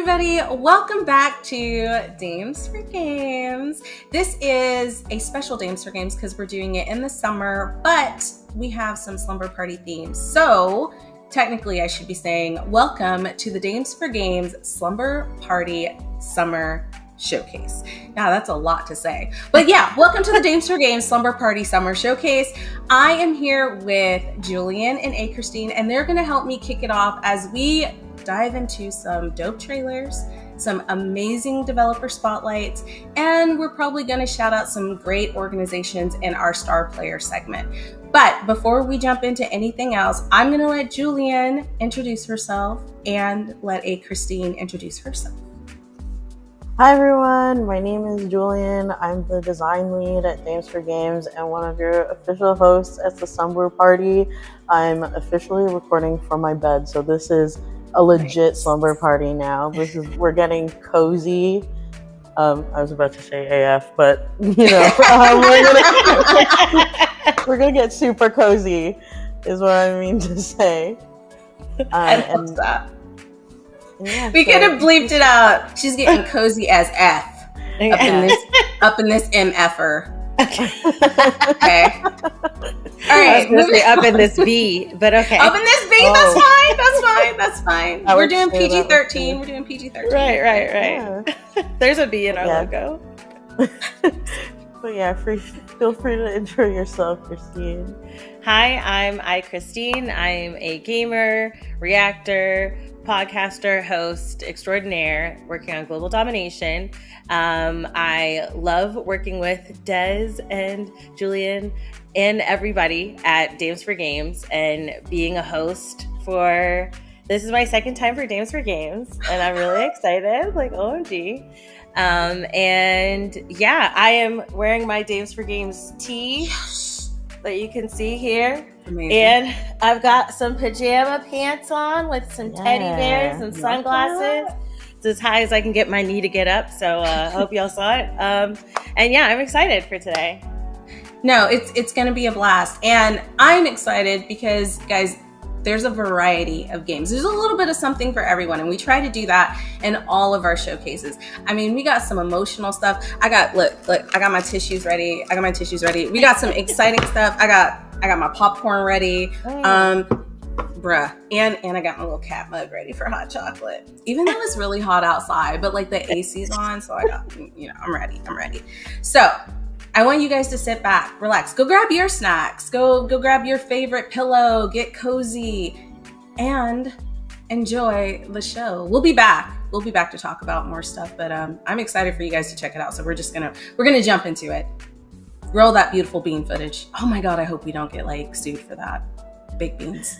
everybody. Welcome back to Games for Games. This is a special Games for Games because we're doing it in the summer, but we have some Slumber Party themes. So technically I should be saying welcome to the Games for Games Slumber Party Summer Showcase. Now that's a lot to say, but yeah, welcome to the Games for Games Slumber Party Summer Showcase. I am here with Julian and Christine, and they're going to help me kick it off as we dive into some dope trailers, some amazing developer spotlights, and we're probably going to shout out some great organizations in our star player segment. But before we jump into anything else, I'm going to let Julian introduce herself and let Christine introduce herself. Hi everyone, my name is Julian. I'm the design lead at Games for Games and one of your official hosts at the Slumber Party. I'm officially recording from my bed, so this is a legit slumber party now. We're getting cozy. I was about to say AF, but you know, we're gonna get super cozy, is what I mean to say. I love that. Yeah, we could have bleeped it out. She's getting cozy as F up in this MFer. Okay. All right. I was going to say up in this B, but okay. Up in this B. That's fine. We're doing PG-13. We're doing PG-13. Right. Yeah. There's a B in our logo. But yeah, feel free to intro yourself, Christine. Hi, I'm Christine. I'm a gamer, reactor, podcaster, host extraordinaire, working on global domination. I love working with Des and Julian and everybody at Games for Games and being a host for, this is my second time for Games for Games and I'm really excited, like OMG. And yeah, I am wearing my Games for Games tee that you can see here. Amazing. And I've got some pajama pants on with some teddy bears and sunglasses. It's as high as I can get my knee to get up. So I hope y'all saw it. And yeah, I'm excited for today. No, it's going to be a blast. And I'm excited because, guys, there's a variety of games. There's a little bit of something for everyone. And we try to do that in all of our showcases. I mean, we got some emotional stuff. I got my tissues ready. We got some exciting stuff. I got my popcorn ready. Bruh. And I got my little cat mug ready for hot chocolate. Even though it's really hot outside, but like the AC's on, so I got, I'm ready. So I want you guys to sit back, relax, go grab your snacks, go grab your favorite pillow, get cozy, and enjoy the show. We'll be back to talk about more stuff, but I'm excited for you guys to check it out. So we're gonna jump into it. Roll that beautiful bean footage. Oh my God, I hope we don't get sued for that. Baked beans.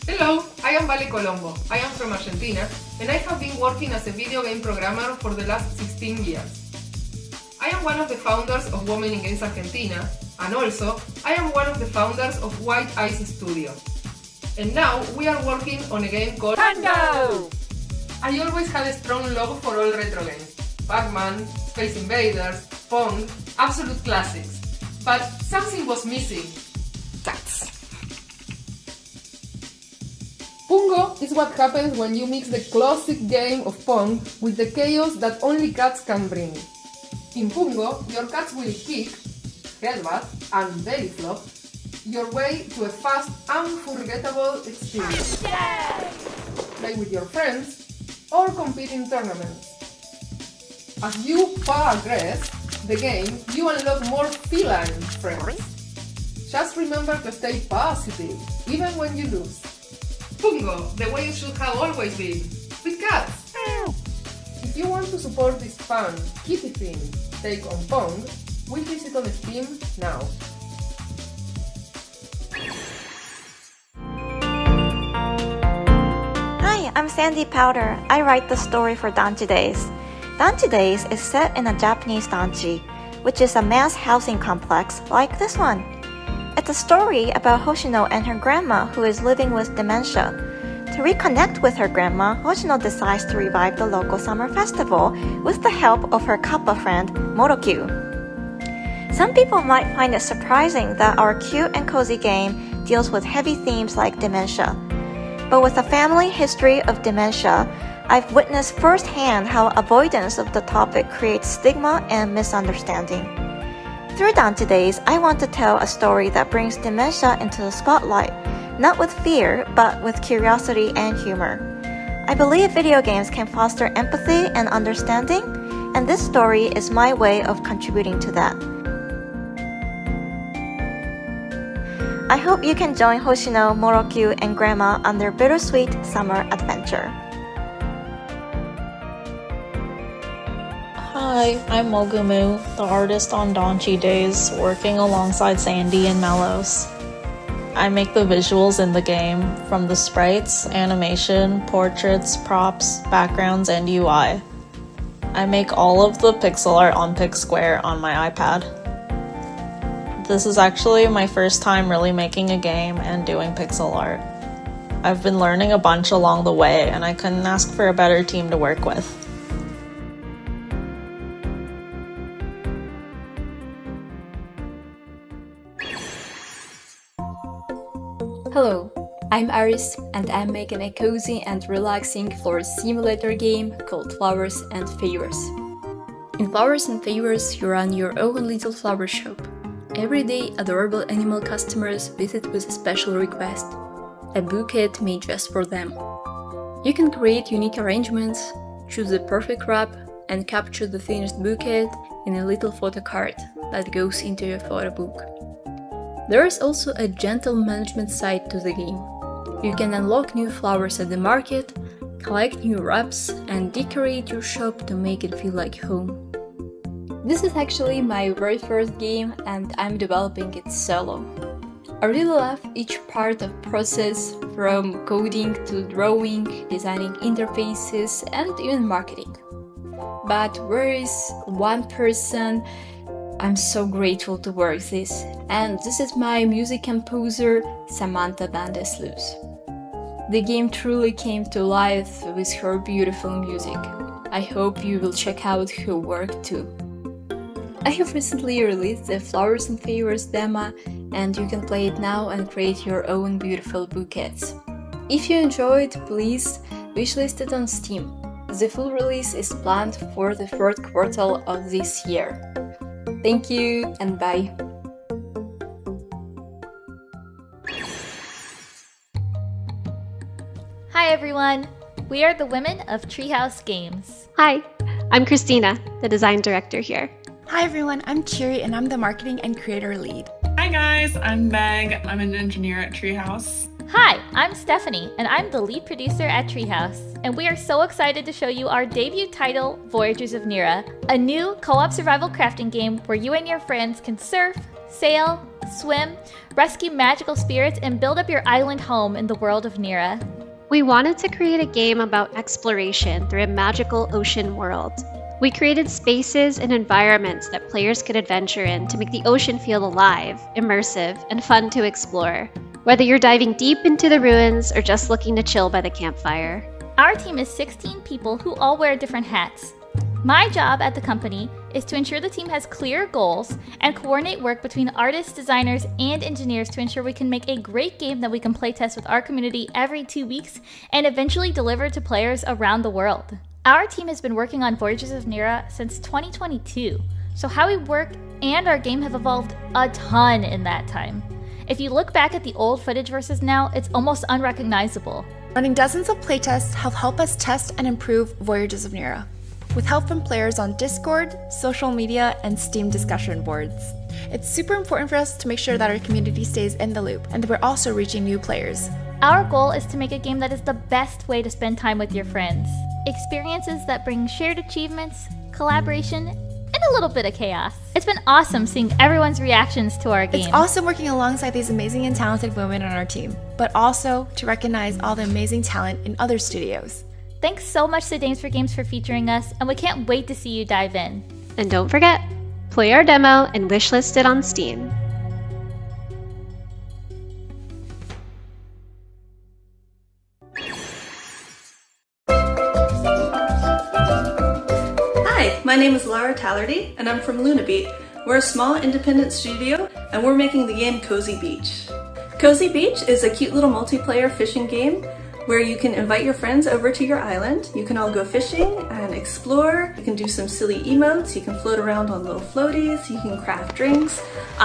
Hello, I am Vale Colombo. I am from Argentina and I have been working as a video game programmer for the last 16 years. I am one of the founders of Women in Games Argentina, and also I am one of the founders of White Ice Studio. And now we are working on a game called Tango! I always had a strong love for all retro games. Pac-Man, Space Invaders, Pong, absolute classics. But something was missing. Cats. Pungo is what happens when you mix the classic game of Pong with the chaos that only cats can bring. In Pungo, your cats will kick, headbutt, and belly flop your way to a fast, unforgettable experience. Play with your friends or compete in tournaments. As you progress the game, you unlock more feline friends. Just remember to stay positive, even when you lose. Pungo, the way it should have always been, with cats. If you want to support this fun, kitty-themed take on Pong, we visit on Steam now. Hi, I'm Sandy Powder. I write the story for Danchi Days. Danchi Days is set in a Japanese danchi, which is a mass housing complex like this one. It's a story about Hoshino and her grandma who is living with dementia. To reconnect with her grandma, Hoshino decides to revive the local summer festival with the help of her kappa friend, Morokyu. Some people might find it surprising that our cute and cozy game deals with heavy themes like dementia. But with a family history of dementia, I've witnessed firsthand how avoidance of the topic creates stigma and misunderstanding. Through Dante Days, I want to tell a story that brings dementia into the spotlight, not with fear, but with curiosity and humor. I believe video games can foster empathy and understanding, and this story is my way of contributing to that. I hope you can join Hoshino, Morokyu, and Grandma on their bittersweet summer adventure. Hi, I'm Mogumu, the artist on Donchi Days, working alongside Sandy and Melos. I make the visuals in the game, from the sprites, animation, portraits, props, backgrounds, and UI. I make all of the pixel art on Pixsquare on my iPad. This is actually my first time really making a game and doing pixel art. I've been learning a bunch along the way, and I couldn't ask for a better team to work with. Hello, I'm Aris and I'm making a cozy and relaxing flower simulator game called Flowers and Favors. In Flowers and Favors, you run your own little flower shop. Every day, adorable animal customers visit with a special request, a bouquet made just for them. You can create unique arrangements, choose the perfect wrap, and capture the finished bouquet in a little photo card that goes into your photo book. There is also a gentle management side to the game. You can unlock new flowers at the market, collect new wraps, and decorate your shop to make it feel like home. This is actually my very first game and I'm developing it solo. I really love each part of the process, from coding to drawing, designing interfaces, and even marketing. But where is one person I'm so grateful to work this, and this is my music composer, Samantha Bandeslus. The game truly came to life with her beautiful music. I hope you will check out her work too. I have recently released the Flowers and Favors demo, and you can play it now and create your own beautiful bouquets. If you enjoyed, please wishlist it on Steam. The full release is planned for the third quarter of this year. Thank you and bye. Hi everyone, we are the women of Treehouse Games. Hi, I'm Christina, the design director here. Hi everyone, I'm Chiri and I'm the marketing and creator lead. Hi guys, I'm Meg. I'm an engineer at Treehouse. Hi, I'm Stephanie, and I'm the lead producer at Treehouse. And we are so excited to show you our debut title, Voyagers of Nira, a new co-op survival crafting game where you and your friends can surf, sail, swim, rescue magical spirits, and build up your island home in the world of Nira. We wanted to create a game about exploration through a magical ocean world. We created spaces and environments that players could adventure in to make the ocean feel alive, immersive, and fun to explore, whether you're diving deep into the ruins or just looking to chill by the campfire. Our team is 16 people who all wear different hats. My job at the company is to ensure the team has clear goals and coordinate work between artists, designers, and engineers to ensure we can make a great game that we can playtest with our community every 2 weeks and eventually deliver to players around the world. Our team has been working on Voyagers of Nira since 2022, so how we work and our game have evolved a ton in that time. If you look back at the old footage versus now, it's almost unrecognizable. Running dozens of playtests have helped us test and improve Voyagers of Nira, with help from players on Discord, social media, and Steam discussion boards. It's super important for us to make sure that our community stays in the loop and that we're also reaching new players. Our goal is to make a game that is the best way to spend time with your friends. Experiences that bring shared achievements, collaboration, and a little bit of chaos. It's been awesome seeing everyone's reactions to our game. It's awesome working alongside these amazing and talented women on our team, but also to recognize all the amazing talent in other studios. Thanks so much to Dames for Games for featuring us, and we can't wait to see you dive in. And don't forget, play our demo and wishlist it on Steam. Hi, my name is Laura Tallerty, and I'm from Lunabeat. We're a small independent studio, and we're making the game Cozy Beach. Cozy Beach is a cute little multiplayer fishing game where you can invite your friends over to your island. You can all go fishing and explore. You can do some silly emotes. You can float around on little floaties. You can craft drinks.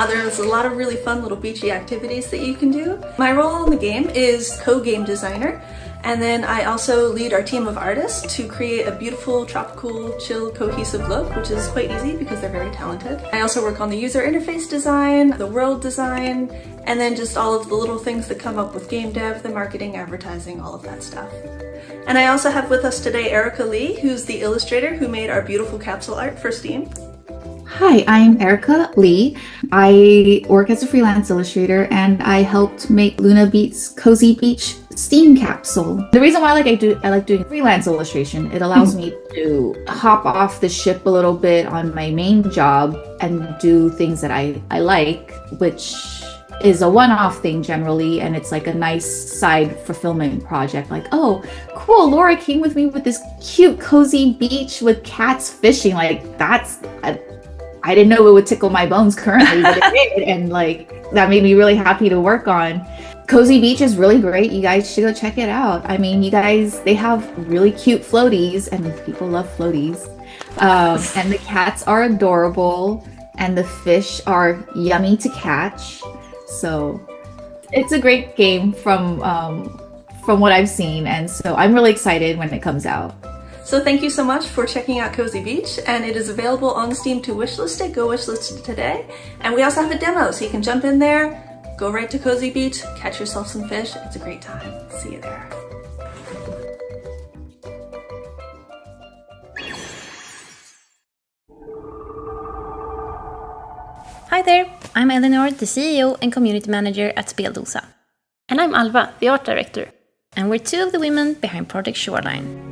There's a lot of really fun little beachy activities that you can do. My role in the game is co-game designer. And then I also lead our team of artists to create a beautiful, tropical, chill, cohesive look, which is quite easy because they're very talented. I also work on the user interface design, the world design, and then just all of the little things that come up with game dev, the marketing, advertising, all of that stuff. And I also have with us today Erica Lee, who's the illustrator who made our beautiful capsule art for Steam. Hi, I'm Erica Lee. I work as a freelance illustrator and I helped make Lunabeat's Cozy Beach Steam capsule. The reason why I like doing freelance illustration, it allows me to hop off the ship a little bit on my main job and do things that I like, which is a one-off thing generally, and it's like a nice side fulfillment project. Like, oh, cool, Laura came with me with this cute cozy beach with cats fishing. Like, I didn't know it would tickle my bones currently, but it did, and like that made me really happy to work on. Cozy Beach is really great. You guys should go check it out. I mean, they have really cute floaties, and people love floaties. And the cats are adorable, and the fish are yummy to catch. So it's a great game from what I've seen, and so I'm really excited when it comes out. So thank you so much for checking out Cozy Beach, and it is available on Steam to wishlist it. Go wishlist it today. And we also have a demo, so you can jump in there, go right to Cozy Beach, catch yourself some fish. It's a great time. See you there. Hi there, I'm Eleanor, the CEO and Community Manager at Speldosa. And I'm Alva, the Art Director. And we're two of the women behind Project Shoreline.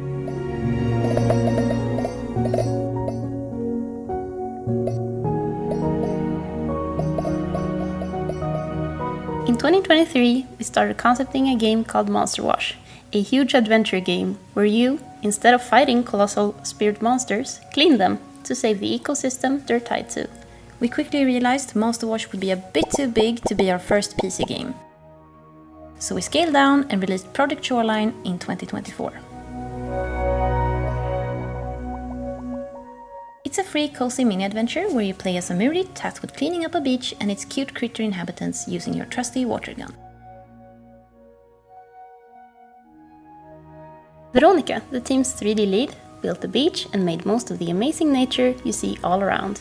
In 2023, we started concepting a game called Monster Wash, a huge adventure game where you, instead of fighting colossal spirit monsters, clean them to save the ecosystem they're tied to. We quickly realized Monster Wash would be a bit too big to be our first PC game. So we scaled down and released Project Shoreline in 2024. It's a free, cozy mini-adventure where you play as a Muri tasked with cleaning up a beach and its cute critter inhabitants using your trusty water gun. Veronica, the team's 3D lead, built the beach and made most of the amazing nature you see all around.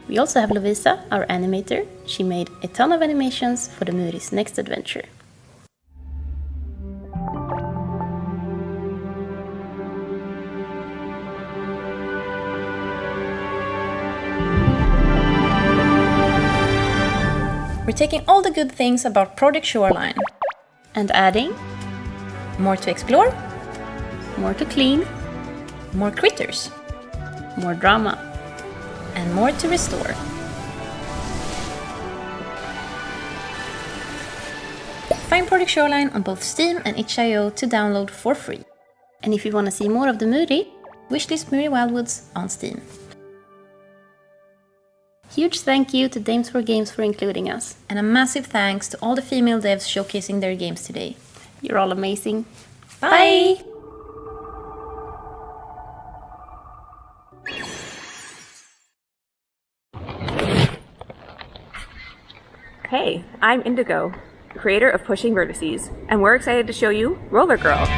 We also have Lovisa, our animator. She made a ton of animations for the Muri's next adventure. We're taking all the good things about Project Shoreline and adding more to explore, more to clean, more critters, more drama, and more to restore. Find Project Shoreline on both Steam and itch.io to download for free. And if you want to see more of the Muri, wishlist Muri Wildwoods on Steam. Huge thank you to Dames for Games for including us. And a massive thanks to all the female devs showcasing their games today. You're all amazing. Bye! Hey, I'm Indigo, creator of Pushing Vertices, and we're excited to show you Roller Girl.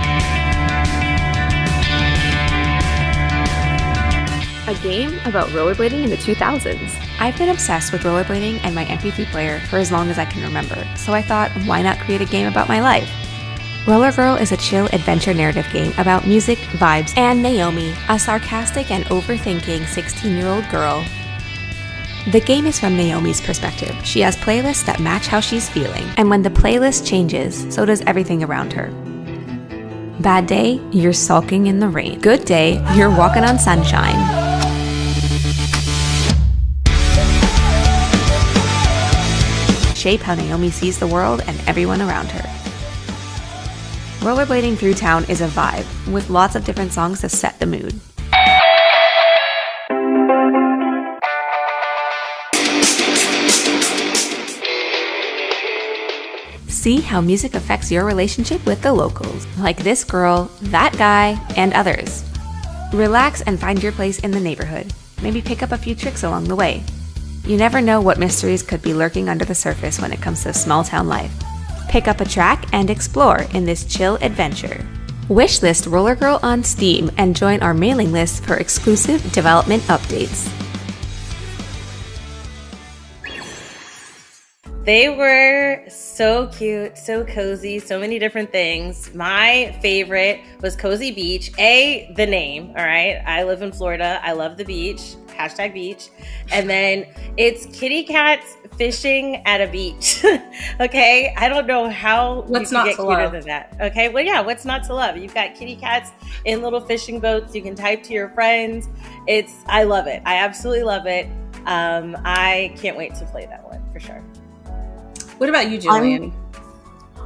A game about rollerblading in the 2000s. I've been obsessed with rollerblading and my MP3 player for as long as I can remember, so I thought, why not create a game about my life? Roller Girl is a chill adventure narrative game about music, vibes, and Naomi, a sarcastic and overthinking 16-year-old girl. The game is from Naomi's perspective. She has playlists that match how she's feeling, and when the playlist changes, so does everything around her. Bad day, you're sulking in the rain. Good day, you're walking on sunshine. Shape how Naomi sees the world and everyone around her. Rollerblading through town is a vibe, with lots of different songs to set the mood. See how music affects your relationship with the locals, like this girl, that guy, and others. Relax and find your place in the neighborhood. Maybe pick up a few tricks along the way. You never know what mysteries could be lurking under the surface when it comes to small town life. Pick up a track and explore in this chill adventure. Wishlist Roller Girl on Steam and join our mailing list for exclusive development updates. They were so cute, so cozy, so many different things. My favorite was Cozy Beach. The name, all right? I live in Florida. I love the beach. Hashtag beach. And then it's kitty cats fishing at a beach. Okay? I don't know how what's you not can get to cuter love than that. Okay? Well, yeah, what's not to love? You've got kitty cats in little fishing boats. You can type to your friends. I love it. I absolutely love it. I can't wait to play that one for sure. What about you, Julian?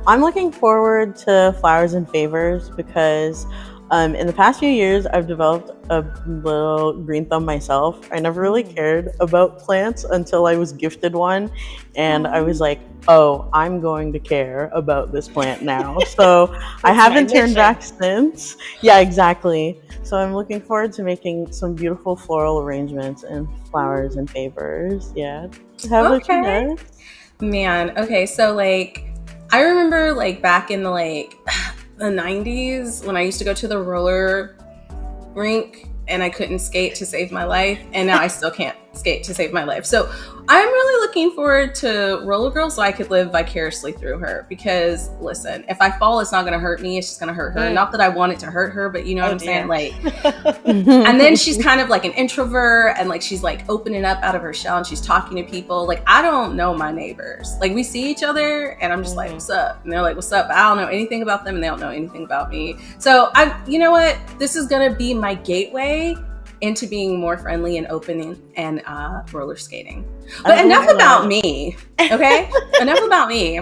I'm looking forward to Flowers and Favors because in the past few years, I've developed a little green thumb myself. I never really cared about plants until I was gifted one. And I was like, oh, I'm going to care about this plant now. So I haven't turned back since. Yeah, exactly. So I'm looking forward to making some beautiful floral arrangements and Flowers and Favors. Yeah. How about you guys? Man, okay, so I remember back in the 90s when I used to go to the roller rink and I couldn't skate to save my life, and now I still can't skate to save my life. So I'm really looking forward to Roller Girl so I could live vicariously through her, because listen, if I fall, it's not going to hurt me, it's just going to hurt her. Not that I want it to hurt her, but you know what I'm saying? And then she's kind of like an introvert, and she's opening up out of her shell and she's talking to people. I don't know my neighbors. We see each other and I'm just like, what's up? And they're like, what's up? I don't know anything about them and they don't know anything about me. So you know what? This is going to be my gateway into being more friendly and open and roller skating. But enough about me, okay? Enough about me.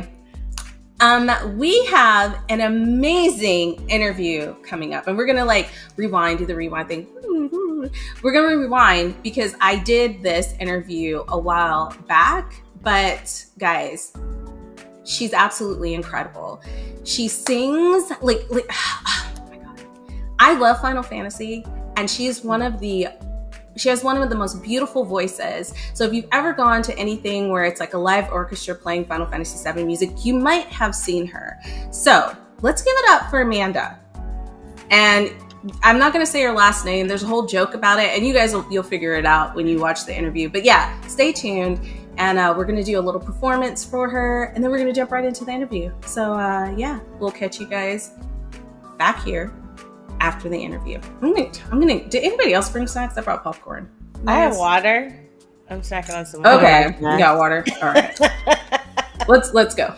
We have an amazing interview coming up, and we're gonna rewind, do the rewind thing. We're gonna rewind because I did this interview a while back, but guys, she's absolutely incredible. She sings oh my God. I love Final Fantasy. And she has one of the most beautiful voices. So if you've ever gone to anything where it's a live orchestra playing Final Fantasy VII music, you might have seen her. So let's give it up for Amanda. And I'm not going to say her last name. There's a whole joke about it, and you guys you'll figure it out when you watch the interview. But yeah, stay tuned, and we're going to do a little performance for her, and then we're going to jump right into the interview. So yeah, we'll catch you guys back here after the interview. Did anybody else bring snacks? I brought popcorn. I have water. I'm snacking on some water. Okay, you got water. All right. Let's go.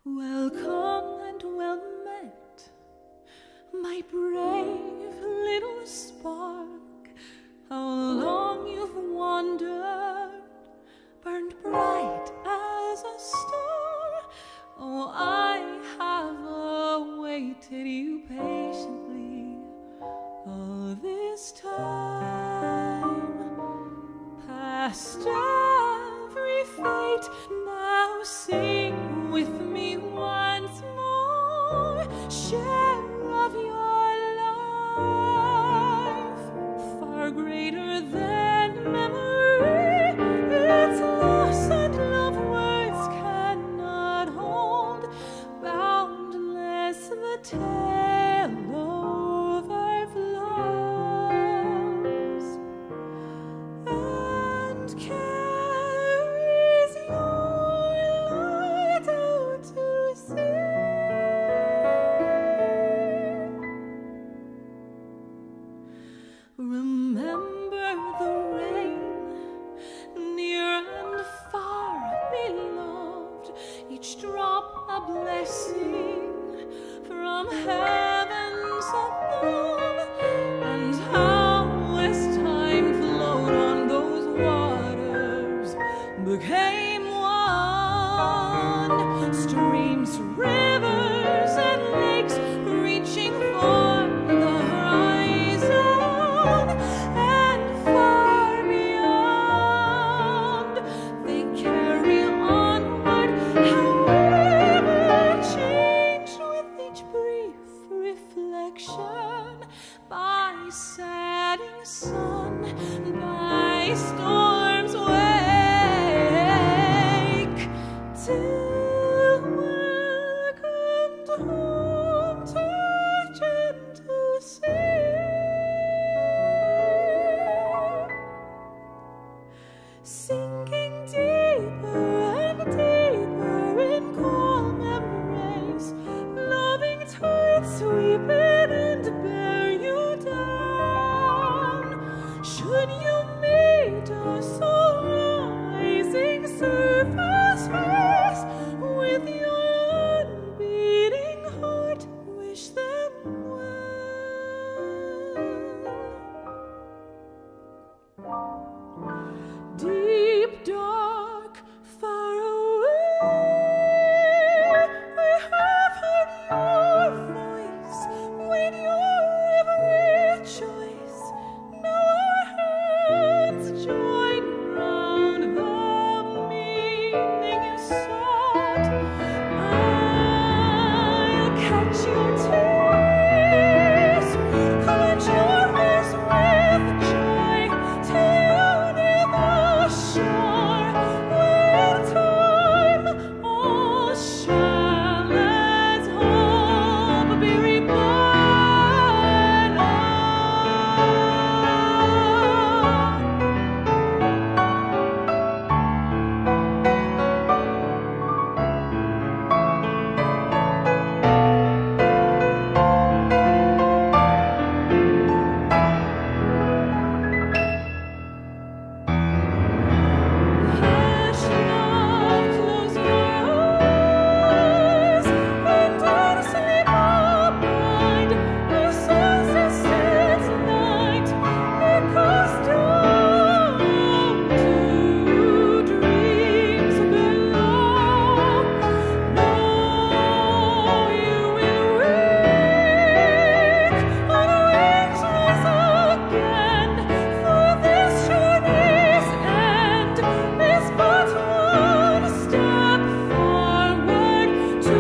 Welcome and well met, my brave little spark. How long you've wandered, burned bright as a star. Oh, I have awaited you patiently all this time. Past every fate, now sing with me once more. Share of your life, far greater than memory. Its loss and love words cannot hold. Boundless the tale overflows. each drop a blessing from heavens above. And how as time flowed on those waters became one, streams, rivers, and lakes reaching for the horizon and far beyond. They carry onward, however changed with each brief reflection, by setting sun, by storm's wake, till welcomed home to gentle sea, sinking deeper and deeper in calm embrace, loving tides sweep in and bear you down. Should you meet us all rising surface face, with your unbeating heart wish them well. Deep, dark, far away, we have heard your voice with your every choice. Now our hands join round the meaning you sought. I'll catch your tears, quench your eyes with joy, till you near the shore, where in time all shall as hope be reborn. Hush now, close your eyes, and in sleep abide. The sunset sets night, echoes down to dreams below. Now you will wake, on wings rise again, for this journey's end is but one step forward to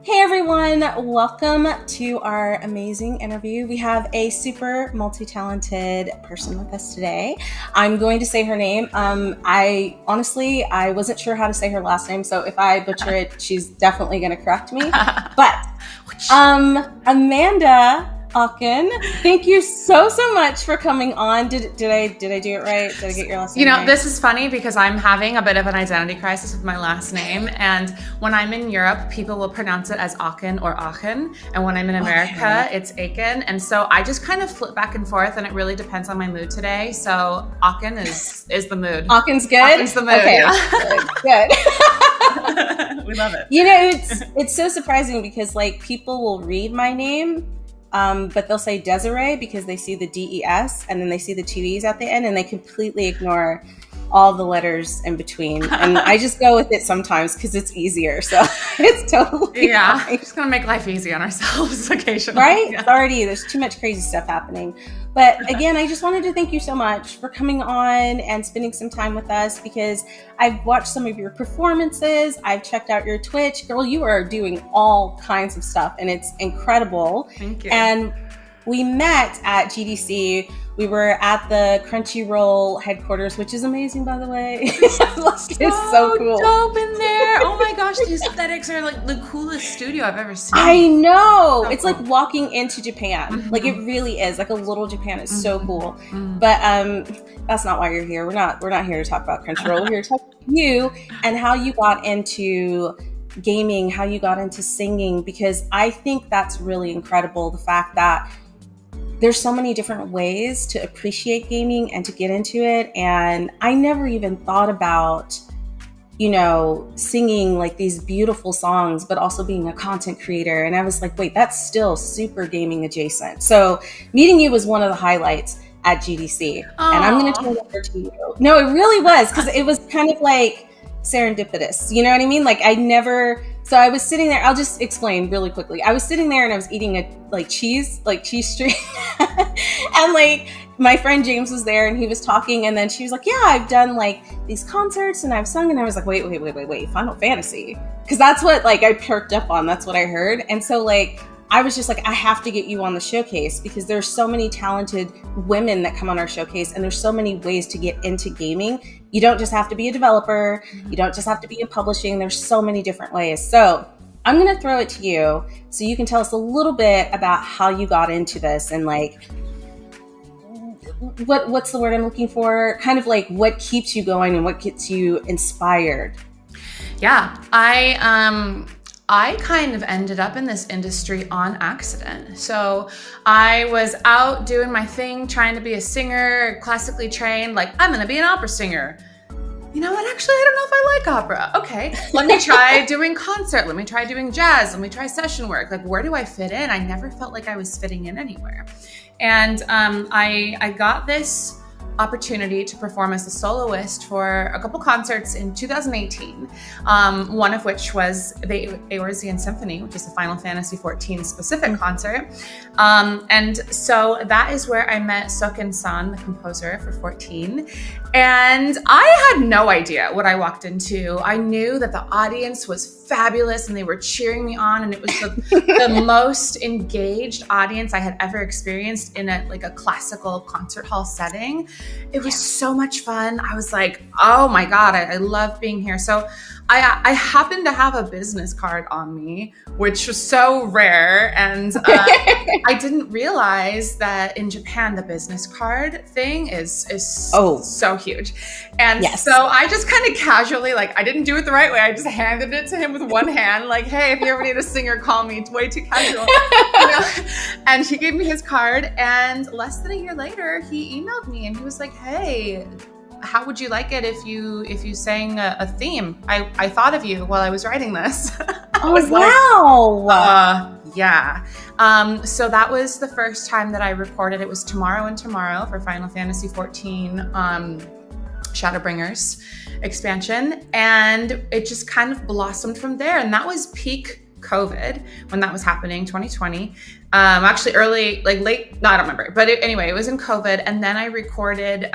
Hey everyone, welcome to our amazing interview. We have a super multi-talented person with us today. I'm going to say her name. I wasn't sure how to say her last name, so if I butcher it, she's definitely going to correct me. But Amanda Aachen, thank you so much for coming on. Did I do it right? Did I get your last name right? This is funny because I'm having a bit of an identity crisis with my last name, and when I'm in Europe, people will pronounce it as Aachen or Aachen, and when I'm in America, it's Aiken, and so I just kind of flip back and forth, and it really depends on my mood today. So Aachen is the mood. Aachen's good? Aachen's the mood. Okay, yeah. good. We love it. It's so surprising because people will read my name, but they'll say Desiree because they see the DES and then they see the two E's at the end and they completely ignore all the letters in between. And I just go with it sometimes because it's easier. So it's totally fine. Just gonna make life easy on ourselves occasionally. Right? It's already, there's too much crazy stuff happening. But again, I just wanted to thank you so much for coming on and spending some time with us, because I've watched some of your performances. I've checked out your Twitch. Girl, you are doing all kinds of stuff and it's incredible. Thank you. And we met at GDC. We were at the Crunchyroll headquarters, which is amazing, by the way. It's so cool. Dope in there. Oh my gosh, the aesthetics are like the coolest studio I've ever seen. I know. It's like walking into Japan. Like it really is. Like a little Japan. It's so cool. But that's not why you're here. We're not here to talk about Crunchyroll. We're here to talk about you and how you got into gaming, how you got into singing, because I think that's really incredible. The fact that there's so many different ways to appreciate gaming and to get into it. And I never even thought about, singing like these beautiful songs, but also being a content creator. And I was like, wait, that's still super gaming adjacent. So meeting you was one of the highlights at GDC. Aww. And I'm going to turn it over to you. No, it really was, because it was kind of like serendipitous. You know what I mean? So I was sitting there, I'll just explain really quickly. I was sitting there and I was eating a cheese string. And my friend James was there and he was talking, and then she was like, yeah, I've done these concerts and I've sung. And I was like, wait, Final Fantasy. Because that's what I perked up on. That's what I heard. And so I was just like, I have to get you on the showcase, because there's so many talented women that come on our showcase, and there's so many ways to get into gaming. You don't just have to be a developer. You don't just have to be in publishing. There's so many different ways. So I'm going to throw it to you so you can tell us a little bit about how you got into this and what's the word I'm looking for? Kind of what keeps you going and what gets you inspired. Yeah, I kind of ended up in this industry on accident. So I was out doing my thing, trying to be a singer, classically trained, I'm going to be an opera singer. You know what? Actually, I don't know if I like opera. Okay, let me try doing concert. Let me try doing jazz. Let me try session work. Where do I fit in? I never felt like I was fitting in anywhere. And I got this opportunity to perform as a soloist for a couple concerts in 2018, one of which was the Eorzean Symphony, which is the Final Fantasy XIV specific concert. And so that is where I met Soken-san, the composer for 14. And I had no idea what I walked into. I knew that the audience was fabulous and they were cheering me on, and it was the most engaged audience I had ever experienced in a classical concert hall setting. It was so much fun. I was like, oh my God, I love being here. So I happened to have a business card on me, which was so rare. And I didn't realize that in Japan, the business card thing is so huge. And so I just kind of casually, I didn't do it the right way. I just handed it to him with one hand, hey, if you ever need a singer, call me. It's way too casual. And he gave me his card. And less than a year later, he emailed me and he was like, hey, how would you like it if you sang a theme? I thought of you while I was writing this. Wow. Yeah. So that was the first time that I recorded. It was Tomorrow and Tomorrow for Final Fantasy XIV Shadowbringers expansion. And it just kind of blossomed from there. And that was peak COVID when that was happening, 2020. Actually early, late, no, I don't remember. But anyway, it was in COVID. And then I recorded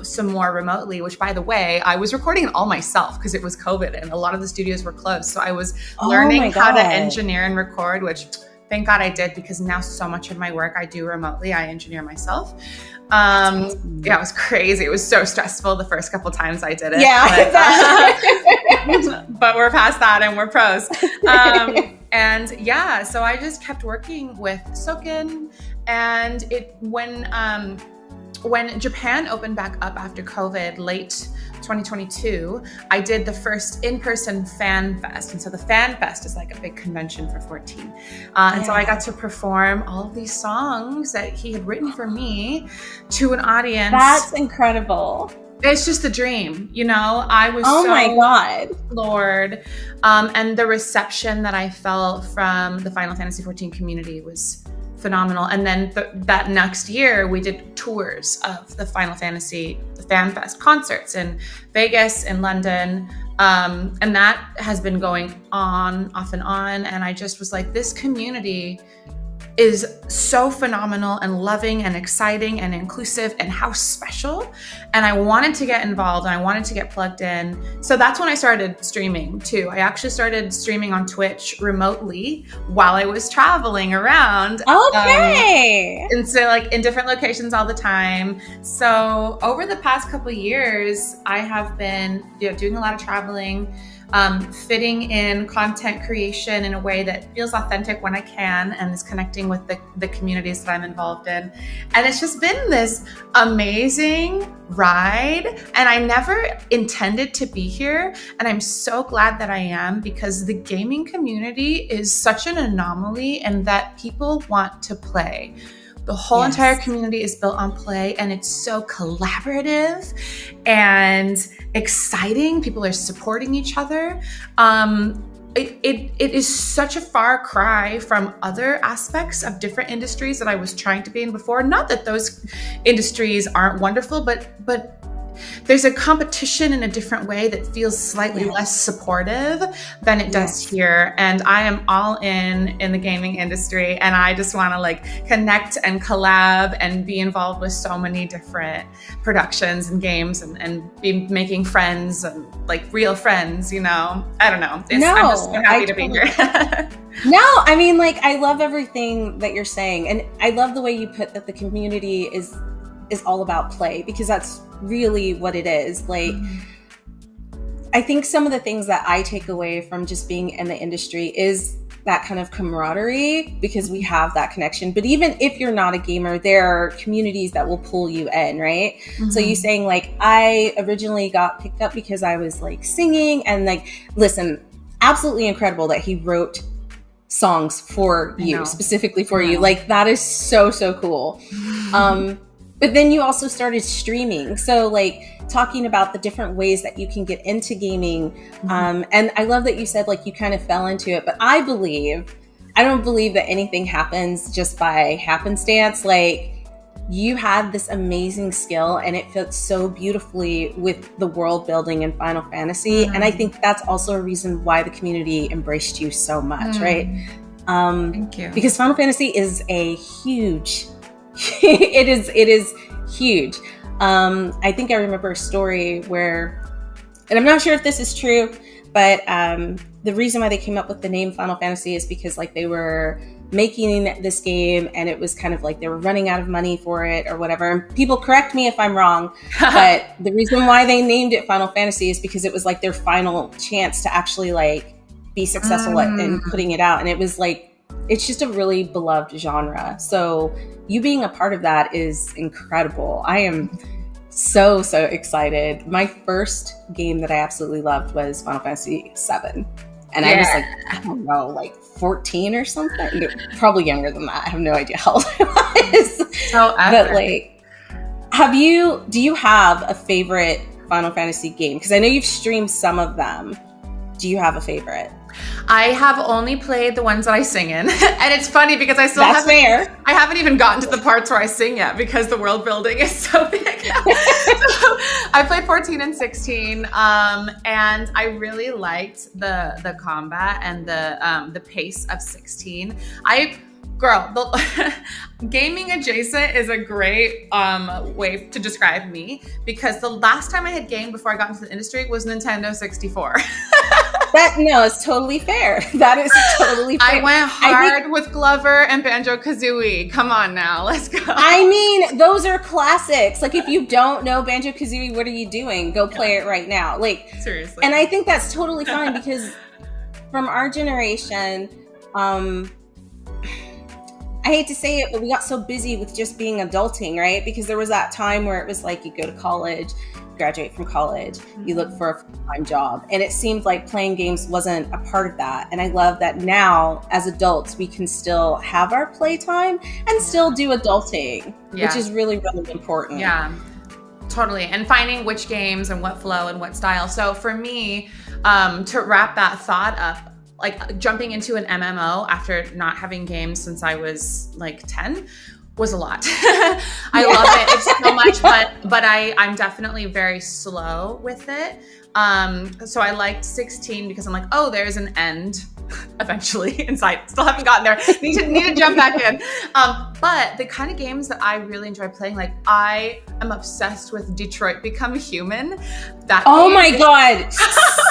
some more remotely, which by the way, I was recording it all myself because it was COVID and a lot of the studios were closed. So I was learning how to engineer and record, which thank God I did, because now so much of my work I do remotely. I engineer myself. Yeah, it was crazy. It was so stressful the first couple times I did it. Yeah. But we're past that and we're pros. And yeah, so I just kept working with Soken, and when Japan opened back up after COVID, late 2022, I did the first in-person fan fest. And so the fan fest is a big convention for 14. And so I got to perform all of these songs that he had written for me to an audience. That's incredible. It's just a dream, I was my God, floored. And the reception that I felt from the Final Fantasy XIV community was phenomenal. And then that next year, we did tours of the Final Fantasy Fan Fest concerts in Vegas, in London. And that has been going on, off and on. And I just was like, this community is so phenomenal and loving and exciting and inclusive, and how special. And I wanted to get involved and I wanted to get plugged in. So that's when I started streaming too. I actually started streaming on Twitch remotely while I was traveling around. Okay. And so like in different locations all the time. So over the past couple of years, I have been doing a lot of traveling, fitting in content creation in a way that feels authentic when I can, and is connecting with the communities that I'm involved in. And it's just been this amazing ride, and I never intended to be here. And I'm so glad that I am, because the gaming community is such an anomaly, and that people want to play. The whole entire community is built on play, and it's so collaborative and exciting. People are supporting each other. It is such a far cry from other aspects of different industries that I was trying to be in before. Not that those industries aren't wonderful, but there's a competition in a different way that feels slightly less supportive than it does here. And I am all in the gaming industry, and I just want to like connect and collab and be involved with so many different productions and games, and be making friends, and like real friends, you know. I don't know. I'm just so happy to be here. No, I mean, like, I love everything that you're saying. And I love the way you put that the community is all about play, because that's really what it is. Like, I think some of the things that I take away from just being in the industry is that kind of camaraderie, because we have that connection. But even if you're not a gamer, there are communities that will pull you in, right? So you saying like, I originally got picked up because I was like singing, and like, listen, absolutely incredible that he wrote songs for you, specifically for you. Like, that is so cool. But then you also started streaming. So like talking about the different ways that you can get into gaming. And I love that you said like you kind of fell into it, but I don't believe that anything happens just by happenstance. Like, you had this amazing skill, and it fits so beautifully with the world building in Final Fantasy. And I think that's also a reason why the community embraced you so much, right? Thank you. Because Final Fantasy is a huge, it is huge. I think I remember a story where, and I'm not sure if this is true, but the reason why they came up with the name Final Fantasy is because like they were making this game, and it was kind of like they were running out of money for it or whatever. People correct me if I'm wrong, but the reason why they named it Final Fantasy is because it was like their final chance to actually like be successful in putting it out. And it was like, it's just a really beloved genre. So you being a part of that is incredible. I am so excited. My first game that I absolutely loved was Final Fantasy VII. And I was like, I don't know, like 14 or something. Probably younger than that. I have no idea how old I was. So but like, do you have a favorite Final Fantasy game? Because I know you've streamed some of them. Do you have a favorite? I have only played the ones that I sing in. And it's funny because I still I haven't even gotten to the parts where I sing yet, because the world building is so big. So I played 14 and 16, and I really liked the combat and the pace of 16. Gaming adjacent is a great way to describe me, because the last time I had gamed before I got into the industry was Nintendo 64. It's totally fair. That is totally fair. I went hard with Glover and Banjo-Kazooie. Come on now, let's go. I mean, those are classics. Like, if you don't know Banjo-Kazooie, what are you doing? Go play it right now. Like, seriously. And I think that's totally fine, because from our generation, I hate to say it, but we got so busy with just being adulting, right? Because there was that time where it was like, you go to college, graduate from college, you look for a full-time job. And it seemed like playing games wasn't a part of that. And I love that now, as adults, we can still have our playtime and still do adulting, which is really, really important. Yeah, totally. And finding which games and what flow and what style. So for me, to wrap that thought up, like jumping into an MMO after not having games since I was like 10 was a lot. I love it. It's so much, but I'm definitely very slow with it. So I liked 16 because I'm like, oh, there's an end eventually inside. Still haven't gotten there. Need to jump back in. But the kind of games that I really enjoy playing, like I am obsessed with Detroit Become Human. My God.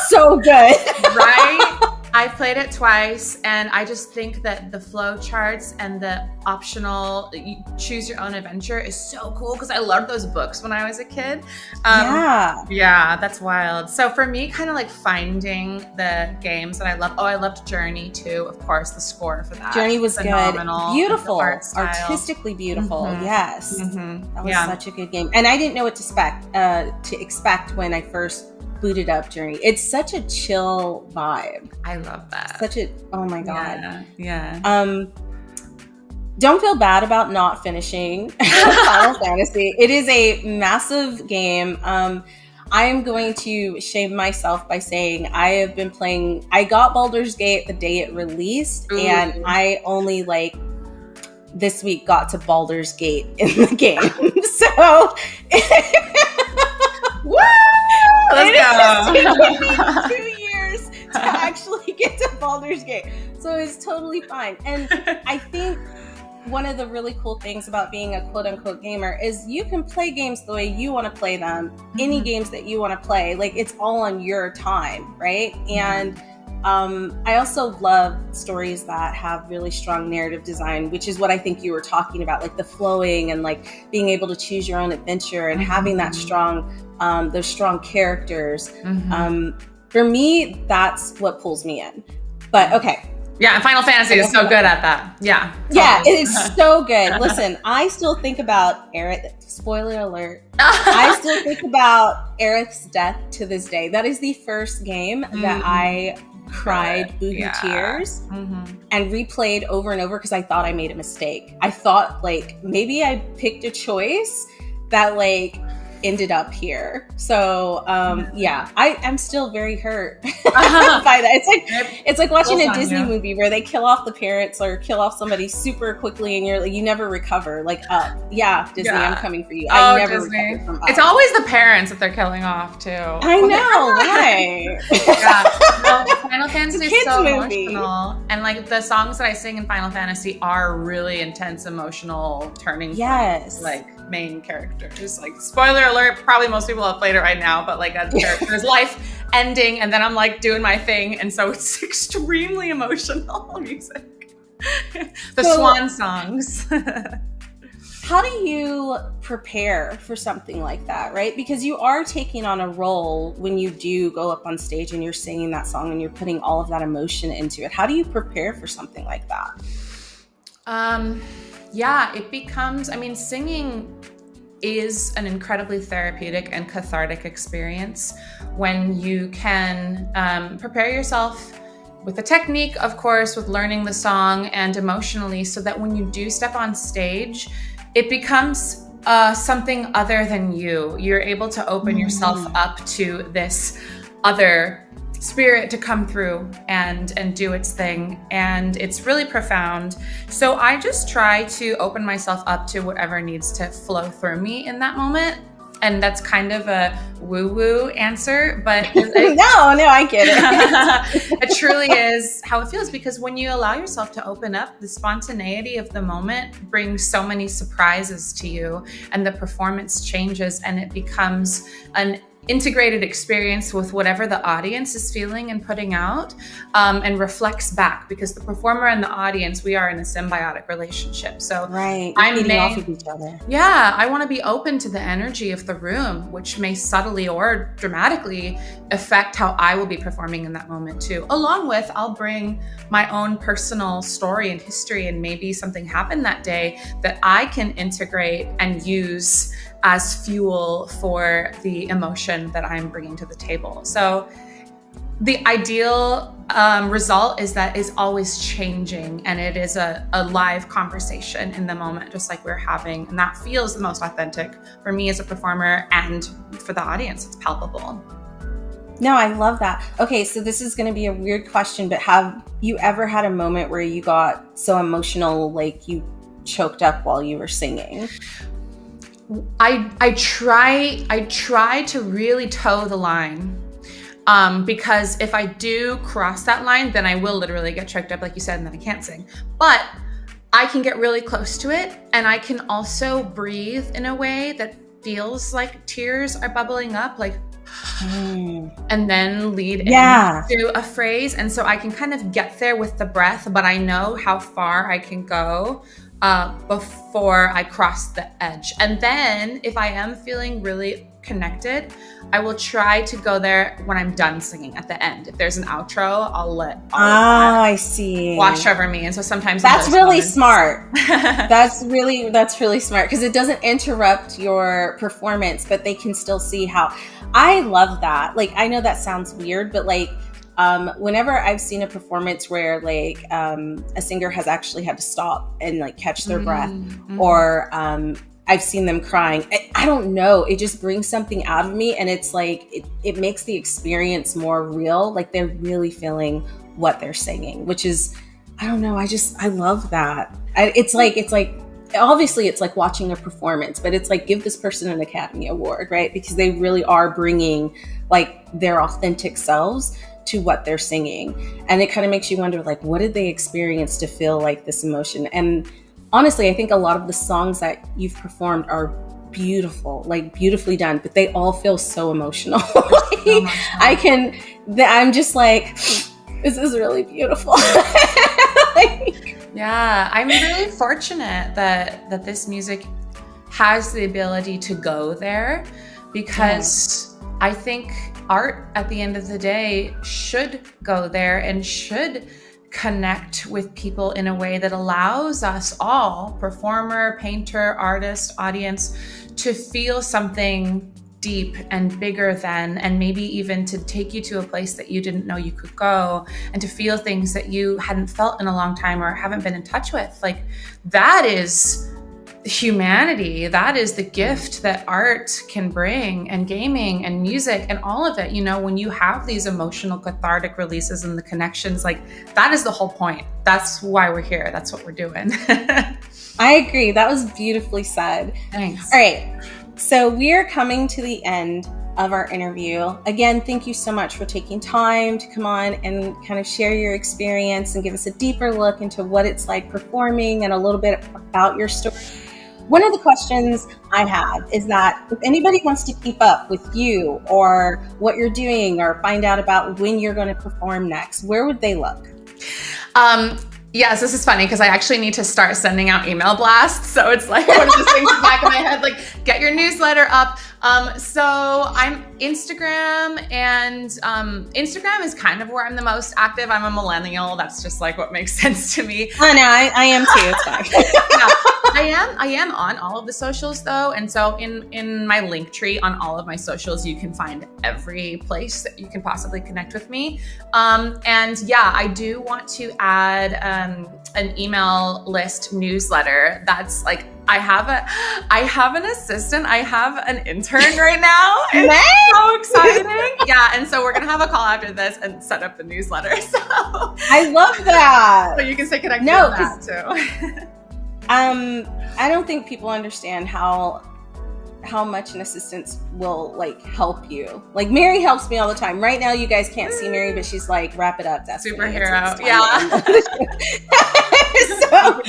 So good. Right? I've played it twice, and I just think that the flow charts and the optional you choose your own adventure is so cool because I loved those books when I was a kid. Yeah, that's wild. So for me, kind of like finding the games that I love. Oh, I loved Journey too, of course. The score for that. Journey was phenomenal. Good. Beautiful. Art style. Artistically beautiful. Yes. That was Yeah. such a good game. And I didn't know what to expect when I first booted up Journey. It's such a chill vibe. I love that. Oh my God. Yeah. Don't feel bad about not finishing Final Fantasy. It is a massive game. I am going to shame myself by saying I got Baldur's Gate the day it released. Ooh. And I only this week got to Baldur's Gate in the game. So woo! It took me 2 years to actually get to Baldur's Gate. So it's totally fine. And I think one of the really cool things about being a quote unquote gamer is you can play games the way you want to play them. Any games that you want to play, it's all on your time, right? And I also love stories that have really strong narrative design, which is what I think you were talking about, like the flowing and being able to choose your own adventure and having that those strong characters. For me, that's what pulls me in. But okay. Yeah, and Final Fantasy is so good at that. Yeah. Yeah, it is so good. Listen, I still think about Eric. Spoiler alert. I still think about Eric's death to this day. That is the first game that I cried boohoo tears and replayed over and over because I thought I made a mistake. I thought maybe I picked a choice that ended up here. So I am still very hurt by that. It's like watching a Disney movie where they kill off the parents or kill off somebody super quickly and you're you never recover. Disney, I'm coming for you. I never recover from Up. It's always the parents that they're killing off too. I know, right? Final Fantasy is so emotional, and the songs that I sing in Final Fantasy are really intense, emotional turning points. Main characters. Spoiler alert, probably most people have played it right now, but a character's life ending, and then I'm doing my thing, and so it's extremely emotional music. The swan songs. How do you prepare for something like that, right? Because you are taking on a role when you do go up on stage and you're singing that song and you're putting all of that emotion into it. How do you prepare for something like that? It becomes, singing is an incredibly therapeutic and cathartic experience when you can prepare yourself with the technique, of course, with learning the song and emotionally, so that when you do step on stage, it becomes something other than you. You're able to open yourself up to this other spirit to come through and do its thing, and it's really profound. So I just try to open myself up to whatever needs to flow through me in that moment. And that's kind of a woo-woo answer, but no, I get it. It truly is how it feels, because when you allow yourself to open up, the spontaneity of the moment brings so many surprises to you, and the performance changes, and it becomes an integrated experience with whatever the audience is feeling and putting out, and reflects back, because the performer and the audience, we are in a symbiotic relationship. So I'm feeding off of each other. Yeah, I want to be open to the energy of the room, which may subtly or dramatically affect how I will be performing in that moment too. Along with, I'll bring my own personal story and history, and maybe something happened that day that I can integrate and use as fuel for the emotion that I'm bringing to the table. So the ideal result is always changing, and it is a live conversation in the moment, just like we're having, and that feels the most authentic for me as a performer, and for the audience, it's palpable. No, I love that. Okay, so this is going to be a weird question, but have you ever had a moment where you got so emotional, like you choked up while you were singing? I try to really toe the line. Because if I do cross that line, then I will literally get choked up, like you said, and then I can't sing. But I can get really close to it, and I can also breathe in a way that feels like tears are bubbling up, like, and then lead into a phrase. And so I can kind of get there with the breath, but I know how far I can go before I cross the edge. And then if I am feeling really connected, I will try to go there when I'm done singing at the end. If there's an outro, I'll let I see. wash over me. And so sometimes that's really smart. That's really smart, because it doesn't interrupt your performance, but they can still see how. I love that. Like, I know that sounds weird, but like whenever I've seen a performance where like a singer has actually had to stop and like catch their breath, or I've seen them crying. I don't know. It just brings something out of me, and it's like it makes the experience more real. Like they're really feeling what they're singing, which is, I don't know. I love that. It's like obviously it's like watching a performance, but it's like give this person an Academy Award, right? Because they really are bringing like their authentic selves to what they're singing, and it kind of makes you wonder, like, what did they experience to feel like this emotion? And honestly, I think a lot of the songs that you've performed are beautiful, like beautifully done, but they all feel so emotional. I'm just like, this is really beautiful. Yeah, I'm really fortunate that this music has the ability to go there, because I think art at the end of the day should go there and should connect with people in a way that allows us all, performer, painter, artist, audience, to feel something deep and bigger than, and maybe even to take you to a place that you didn't know you could go, and to feel things that you hadn't felt in a long time or haven't been in touch with. Like, that is humanity. That is the gift that art can bring, and gaming and music and all of it. You know, when you have these emotional cathartic releases and the connections, like, that is the whole point. That's why we're here. That's what we're doing. I agree. That was beautifully said. Thanks. All right. So we're coming to the end of our interview. Again, thank you so much for taking time to come on and kind of share your experience and give us a deeper look into what it's like performing and a little bit about your story. One of the questions I have is that if anybody wants to keep up with you or what you're doing, or find out about when you're going to perform next, where would they look? Yes, this is funny because I actually need to start sending out email blasts. So it's like one of those things in the back of my head, like, get your newsletter up. So I'm Instagram, and Instagram is kind of where I'm the most active. I'm a millennial. That's just like what makes sense to me. Oh no, I am too. It's fine. I am on all of the socials though. And so in my link tree on all of my socials, you can find every place that you can possibly connect with me. And yeah, I do want to add an email list newsletter. That's like, I have an assistant. I have an intern right now. It's so exciting. Yeah. And so we're going to have a call after this and set up the newsletter. So I love that. So you can stay connected with that too. I don't think people understand how much an assistant will like help you. Like, Mary helps me all the time. Right now, you guys can't see Mary, but she's like, wrap it up. That's superhero. Yeah. So,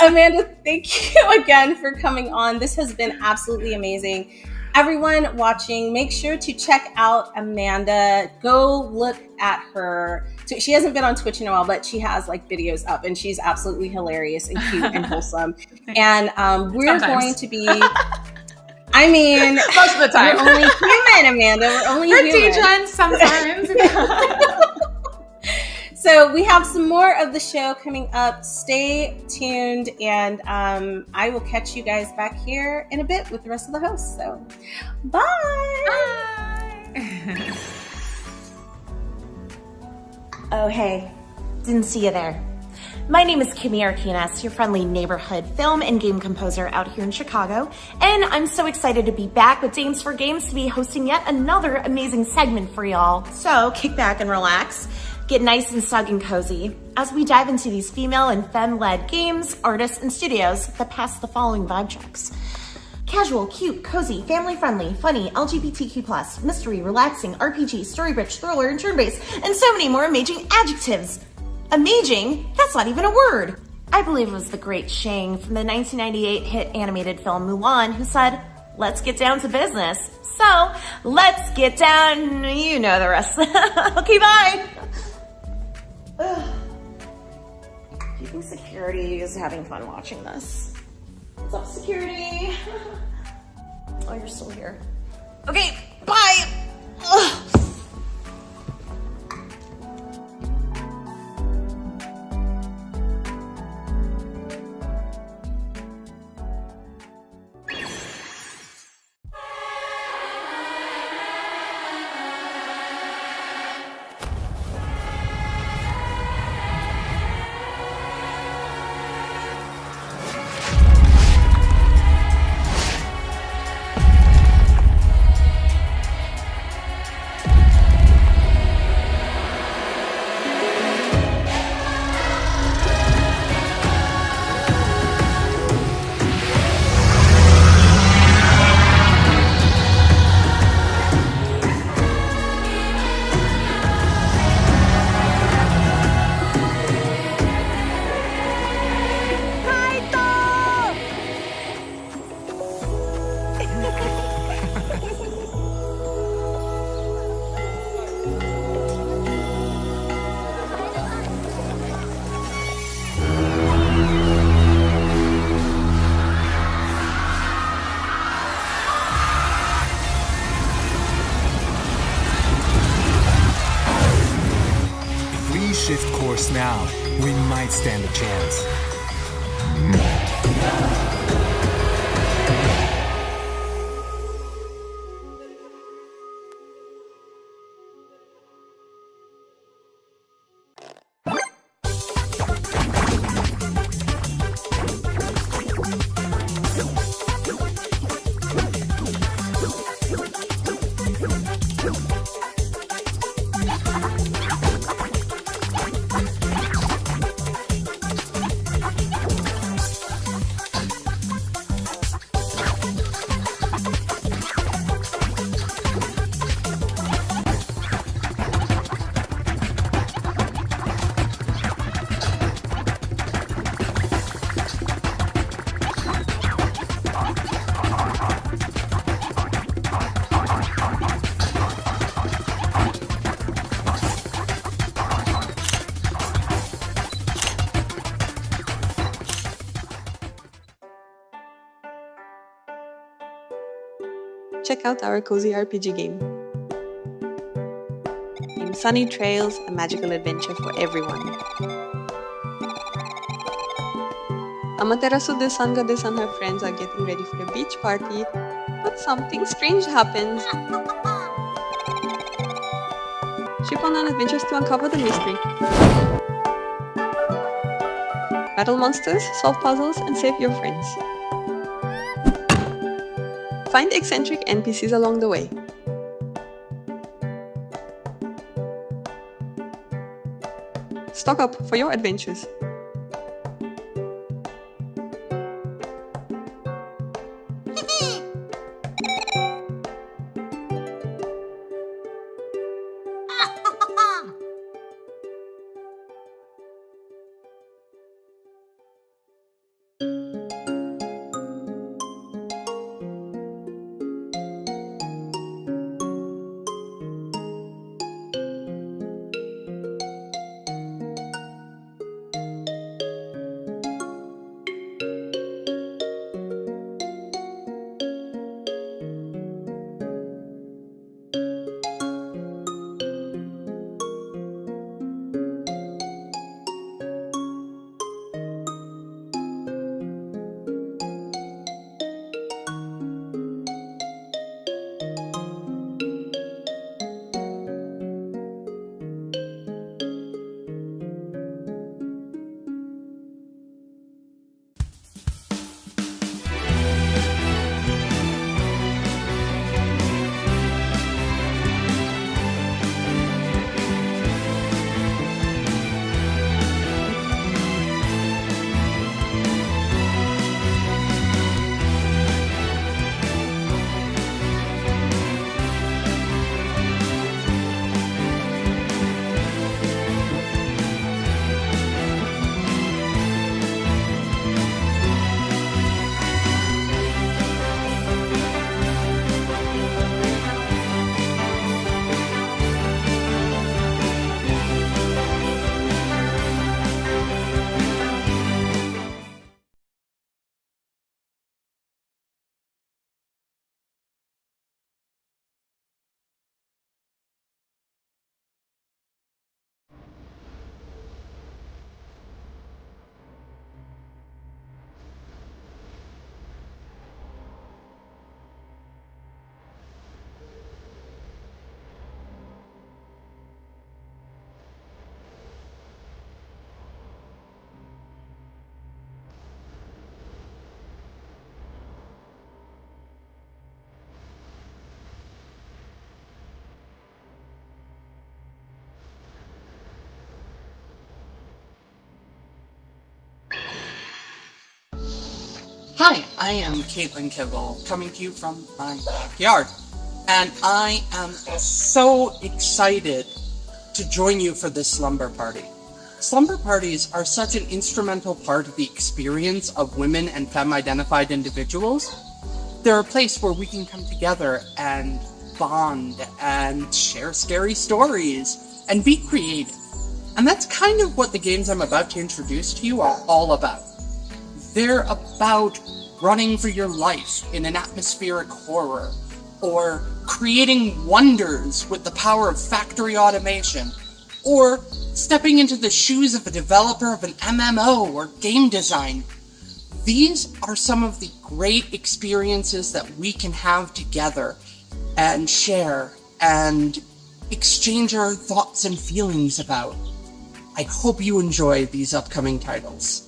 Amanda, thank you again for coming on. This has been absolutely amazing. Everyone watching, make sure to check out Amanda. Go look at her. So she hasn't been on Twitch in a while, but she has like videos up, and she's absolutely hilarious and cute and wholesome. And we're going to be... I mean, most of the time. We're only human, Amanda. We're only human. Sometimes. So we have some more of the show coming up. Stay tuned, and I will catch you guys back here in a bit with the rest of the hosts. So, bye. Oh, hey. Didn't see you there. My name is Kimmy Arcanas, your friendly neighborhood film and game composer out here in Chicago, and I'm so excited to be back with Dames for Games to be hosting yet another amazing segment for y'all. So kick back and relax, get nice and snug and cozy as we dive into these female and femme-led games, artists, and studios that pass the following vibe checks. Casual, cute, cozy, family-friendly, funny, LGBTQ+, mystery, relaxing, RPG, story-rich, thriller, and turn-based, and so many more amazing adjectives. Amazing? That's not even a word. I believe it was the great Shang from the 1998 hit animated film Mulan who said, "Let's get down to business." So, let's get down, you know the rest. Okay, bye. Do you think security is having fun watching this? What's up, security? Oh, you're still here. Okay, bye. Ugh. Shift course now, we might stand a chance. Check out our cozy RPG game. In sunny trails, a magical adventure for everyone. Amaterasu-san and her friends are getting ready for a beach party, but something strange happens. Ship on adventures to uncover the mystery. Battle monsters, solve puzzles, and save your friends. Find eccentric NPCs along the way. Stock up for your adventures. Hi, I am Caitlin Kibble, coming to you from my backyard. And I am so excited to join you for this slumber party. Slumber parties are such an instrumental part of the experience of women and femme-identified individuals. They're a place where we can come together and bond and share scary stories and be creative. And that's kind of what the games I'm about to introduce to you are all about. They're about running for your life in an atmospheric horror, or creating wonders with the power of factory automation, or stepping into the shoes of a developer of an MMO or game design. These are some of the great experiences that we can have together and share and exchange our thoughts and feelings about. I hope you enjoy these upcoming titles.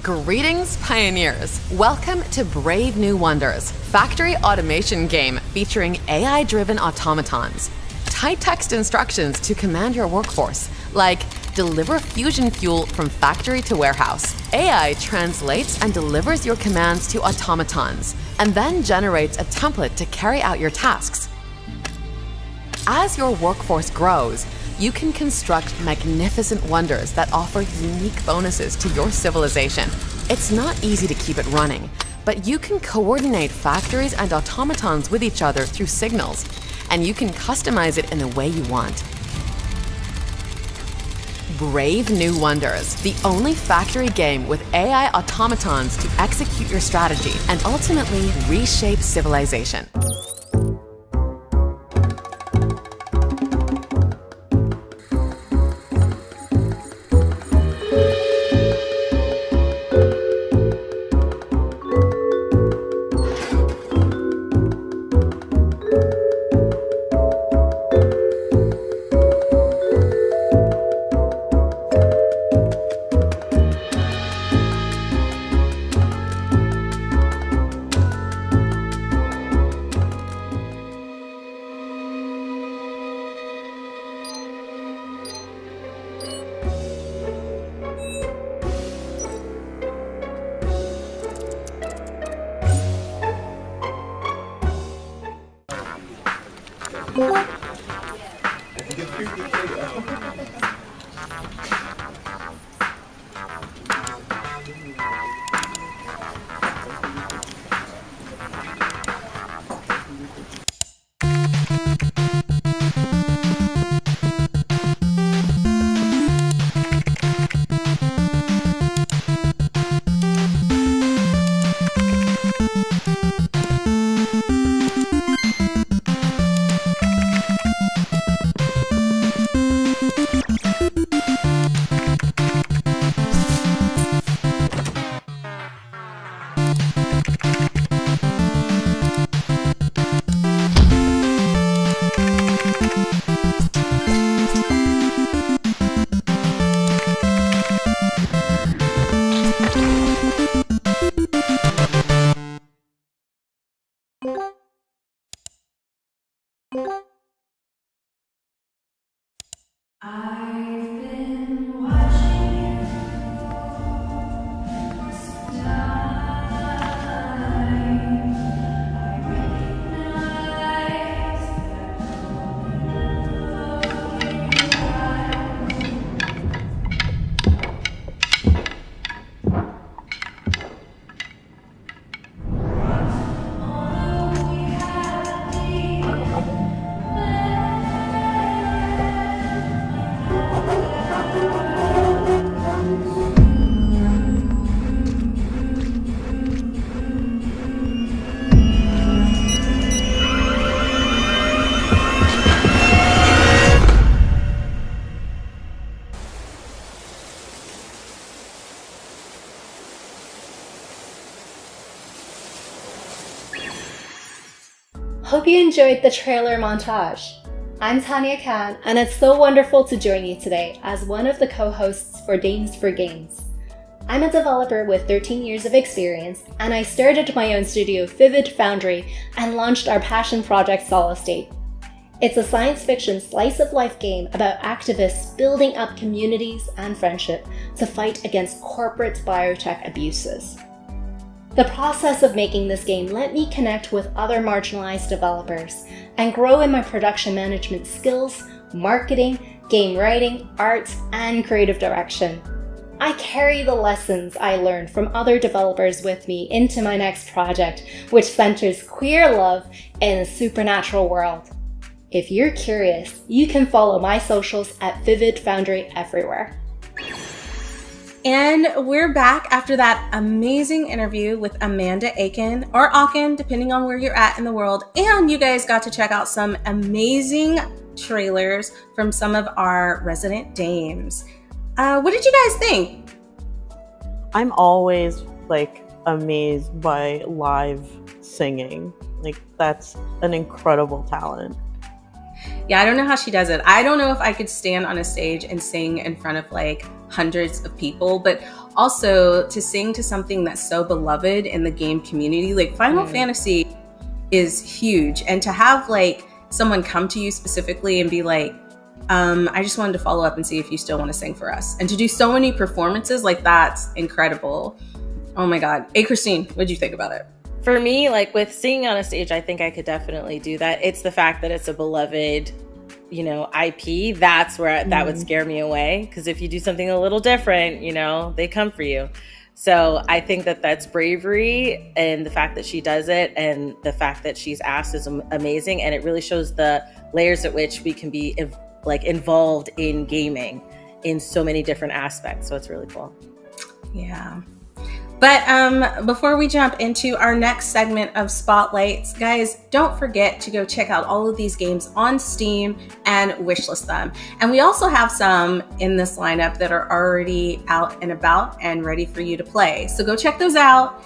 Greetings, pioneers! Welcome to Brave New Wonders, factory automation game featuring AI-driven automatons. Tight text instructions to command your workforce, like deliver fusion fuel from factory to warehouse. AI translates and delivers your commands to automatons, and then generates a template to carry out your tasks. As your workforce grows, you can construct magnificent wonders that offer unique bonuses to your civilization. It's not easy to keep it running, but you can coordinate factories and automatons with each other through signals, and you can customize it in the way you want. Brave New Wonders, the only factory game with AI automatons to execute your strategy and ultimately reshape civilization. Hope you enjoyed the trailer montage. I'm Tanya Khan, and it's so wonderful to join you today as one of the co-hosts for Games for Games. I'm a developer with 13 years of experience, and I started my own studio, Vivid Foundry, and launched our passion project, Solid State. It's a science fiction slice-of-life game about activists building up communities and friendship to fight against corporate biotech abuses. The process of making this game let me connect with other marginalized developers and grow in my production management skills, marketing, game writing, art, and creative direction. I carry the lessons I learned from other developers with me into my next project, which centers queer love in a supernatural world. If you're curious, you can follow my socials at Vivid Foundry everywhere. And we're back after that amazing interview with Amanda Aiken, or Aachen, depending on where you're at in the world. And you guys got to check out some amazing trailers from some of our resident dames. What did you guys think? I'm always amazed by live singing. That's an incredible talent. Yeah, I don't know how she does it. I don't know if I could stand on a stage and sing in front of hundreds of people, but also to sing to something that's so beloved in the game community. Final Fantasy is huge, and to have someone come to you specifically and be I just wanted to follow up and see if you still want to sing for us, and to do so many performances, that's incredible. Oh my God. Hey, Christine, what'd you think about it? For me, with singing on a stage, I think I could definitely do that. It's the fact that it's a beloved, IP. That's where that would scare me away. Because if you do something a little different, they come for you. So I think that that's bravery, and the fact that she does it and the fact that she's asked is amazing. And it really shows the layers at which we can be involved in gaming in so many different aspects. So it's really cool. Yeah. But before we jump into our next segment of Spotlights, guys, don't forget to go check out all of these games on Steam and wishlist them. And we also have some in this lineup that are already out and about and ready for you to play. So go check those out.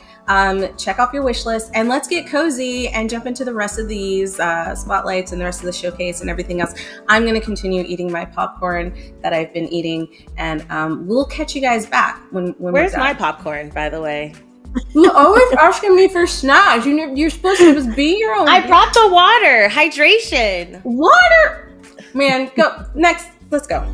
Check off your wish list, and let's get cozy and jump into the rest of these spotlights and the rest of the showcase and everything else. I'm going to continue eating my popcorn that I've been eating, and we'll catch you guys back when Where's my popcorn, by the way? You're always asking me for snacks. You're supposed to just be your own. I brought the water. Hydration. Water. Man, go. Next. Let's go.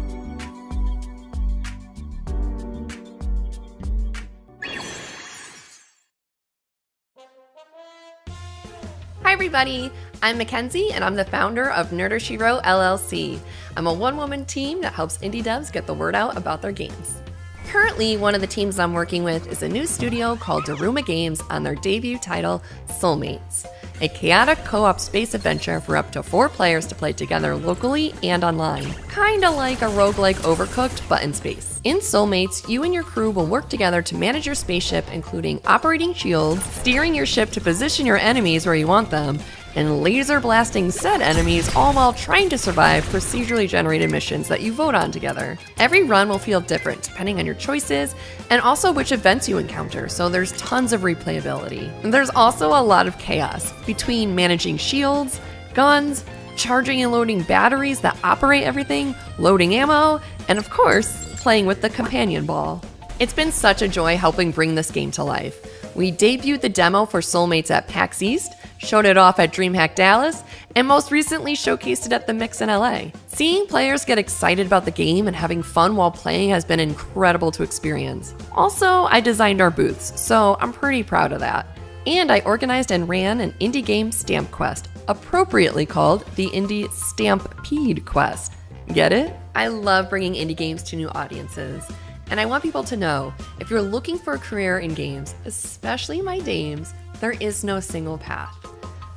Hi everybody, I'm Mackenzie and I'm the founder of Nerdershiro LLC. I'm a one-woman team that helps indie devs get the word out about their games. Currently, one of the teams I'm working with is a new studio called Daruma Games on their debut title, Soulmates, a chaotic co-op space adventure for up to 4 players to play together locally and online. Kinda like a roguelike Overcooked, but in space. In Soulmates, you and your crew will work together to manage your spaceship, including operating shields, steering your ship to position your enemies where you want them, and laser blasting said enemies, all while trying to survive procedurally generated missions that you vote on together. Every run will feel different depending on your choices and also which events you encounter, so there's tons of replayability. And there's also a lot of chaos between managing shields, guns, charging and loading batteries that operate everything, loading ammo, and of course, playing with the companion ball. It's been such a joy helping bring this game to life. We debuted the demo for Soulmates at PAX East, showed it off at DreamHack Dallas, and most recently showcased it at the Mix in LA. Seeing players get excited about the game and having fun while playing has been incredible to experience. Also, I designed our booths, so I'm pretty proud of that. And I organized and ran an indie game stamp quest, appropriately called the Indie Stampede Quest. Get it? I love bringing indie games to new audiences. And I want people to know, if you're looking for a career in games, especially my dames, there is no single path.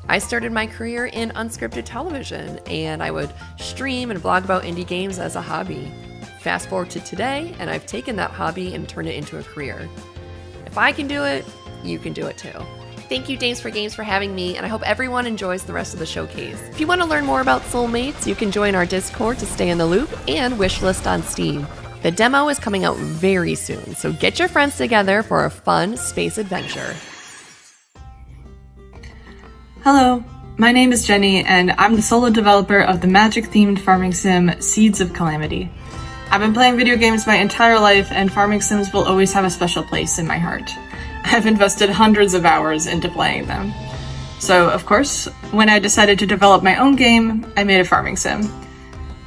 I started my career in unscripted television, and I would stream and blog about indie games as a hobby. Fast forward to today, and I've taken that hobby and turned it into a career. If I can do it, you can do it too. Thank you, Dames for Games, for having me, and I hope everyone enjoys the rest of the showcase. If you want to learn more about Soulmates, you can join our Discord to stay in the loop and wishlist on Steam. The demo is coming out very soon, so get your friends together for a fun space adventure. Hello, My name is Jenny, and I'm the solo developer of the magic-themed farming sim Seeds of Calamity. I've been playing video games my entire life, and farming sims will always have a special place in my heart. I've invested hundreds of hours into playing them. So, of course, when I decided to develop my own game, I made a farming sim.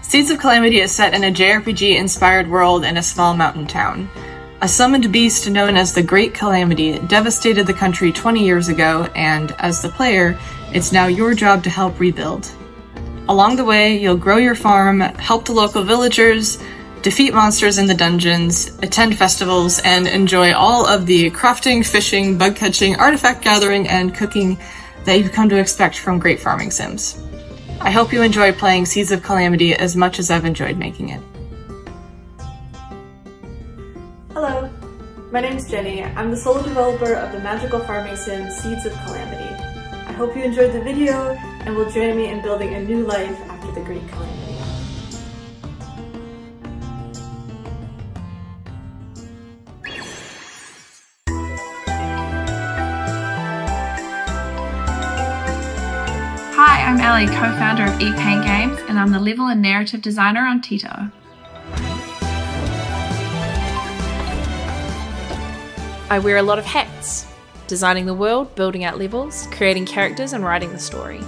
Seeds of Calamity is set in a JRPG-inspired world in a small mountain town. A summoned beast known as the Great Calamity devastated the country 20 years ago, and as the player, it's now your job to help rebuild. Along the way, you'll grow your farm, help the local villagers, defeat monsters in the dungeons, attend festivals, and enjoy all of the crafting, fishing, bug-catching, artifact gathering, and cooking that you've come to expect from great farming sims. I hope you enjoy playing Seeds of Calamity as much as I've enjoyed making it. Hello, my name is Jenny. I'm the solo developer of the magical farming sim Seeds of Calamity. I hope you enjoyed the video and will join me in building a new life after the Great Calamity. Hi, I'm Ellie, co-founder of ePaint Games, and I'm the level and narrative designer on Tito. I wear a lot of hats, designing the world, building out levels, creating characters, and writing the story.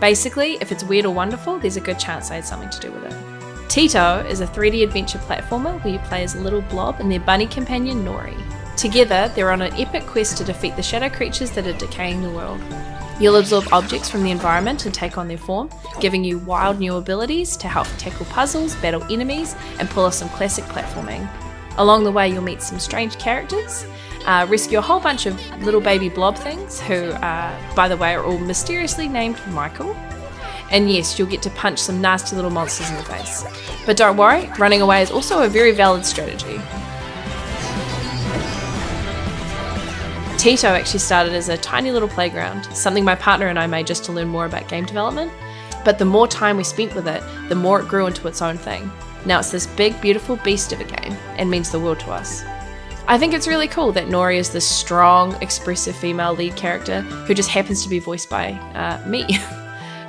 Basically, if it's weird or wonderful, there's a good chance I had something to do with it. Tito is a 3D adventure platformer where you play as a little blob and their bunny companion Nori. Together, they're on an epic quest to defeat the shadow creatures that are decaying the world. You'll absorb objects from the environment and take on their form, giving you wild new abilities to help tackle puzzles, battle enemies, and pull off some classic platforming. Along the way, you'll meet some strange characters, rescue a whole bunch of little baby blob things who, by the way, are all mysteriously named Michael. And yes, you'll get to punch some nasty little monsters in the face. But don't worry, running away is also a very valid strategy. Tito actually started as a tiny little playground, something my partner and I made just to learn more about game development. But the more time we spent with it, the more it grew into its own thing. Now it's this big, beautiful beast of a game and means the world to us. I think it's really cool that Nori is this strong, expressive female lead character who just happens to be voiced by me.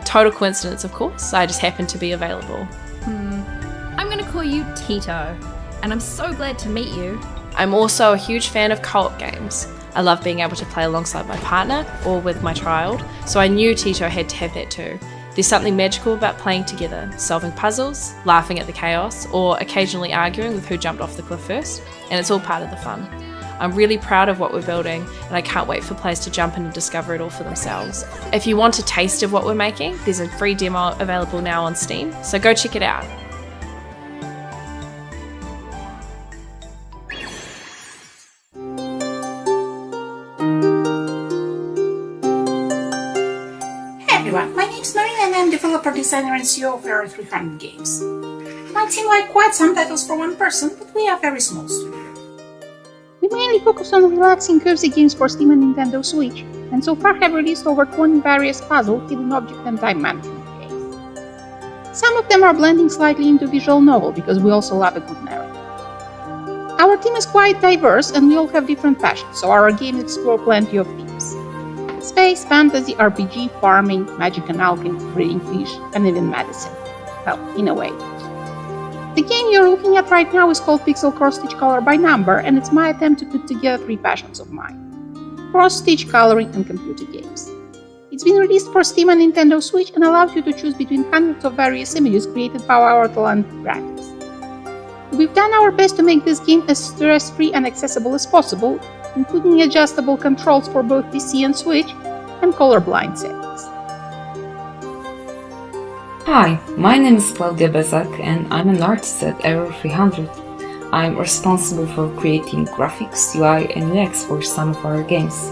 Total coincidence, of course, I just happen to be available. I'm gonna call you Tito, and I'm so glad to meet you. I'm also a huge fan of co-op games. I love being able to play alongside my partner or with my child, so I knew Tito had to have that too. There's something magical about playing together, solving puzzles, laughing at the chaos, or occasionally arguing with who jumped off the cliff first, and it's all part of the fun. I'm really proud of what we're building, and I can't wait for players to jump in and discover it all for themselves. If you want a taste of what we're making, there's a free demo available now on Steam, so go check it out. My name's Marina and I'm developer, designer and CEO of Error 300 Games. Might seem like quite some titles for one person, but we are a very small studio. We mainly focus on relaxing cozy games for Steam and Nintendo Switch, and so far have released over 20 various puzzle, hidden object and time management games. Some of them are blending slightly into visual novel because we also love a good narrative. Our team is quite diverse and we all have different passions, so our games explore plenty of themes. Space, fantasy, RPG, farming, magic and alchemy, breeding fish, and even medicine. Well, in a way. The game you're looking at right now is called Pixel Cross Stitch Color by Number, and it's my attempt to put together three passions of mine: cross-stitch, coloring, and computer games. It's been released for Steam and Nintendo Switch and allows you to choose between hundreds of various images created by our talented graphics. We've done our best to make this game as stress-free and accessible as possible, including adjustable controls for both PC and Switch, and colorblind settings. Hi, my name is Claudia Bezak and I'm an artist at Error 300. I'm responsible for creating graphics, UI and UX for some of our games.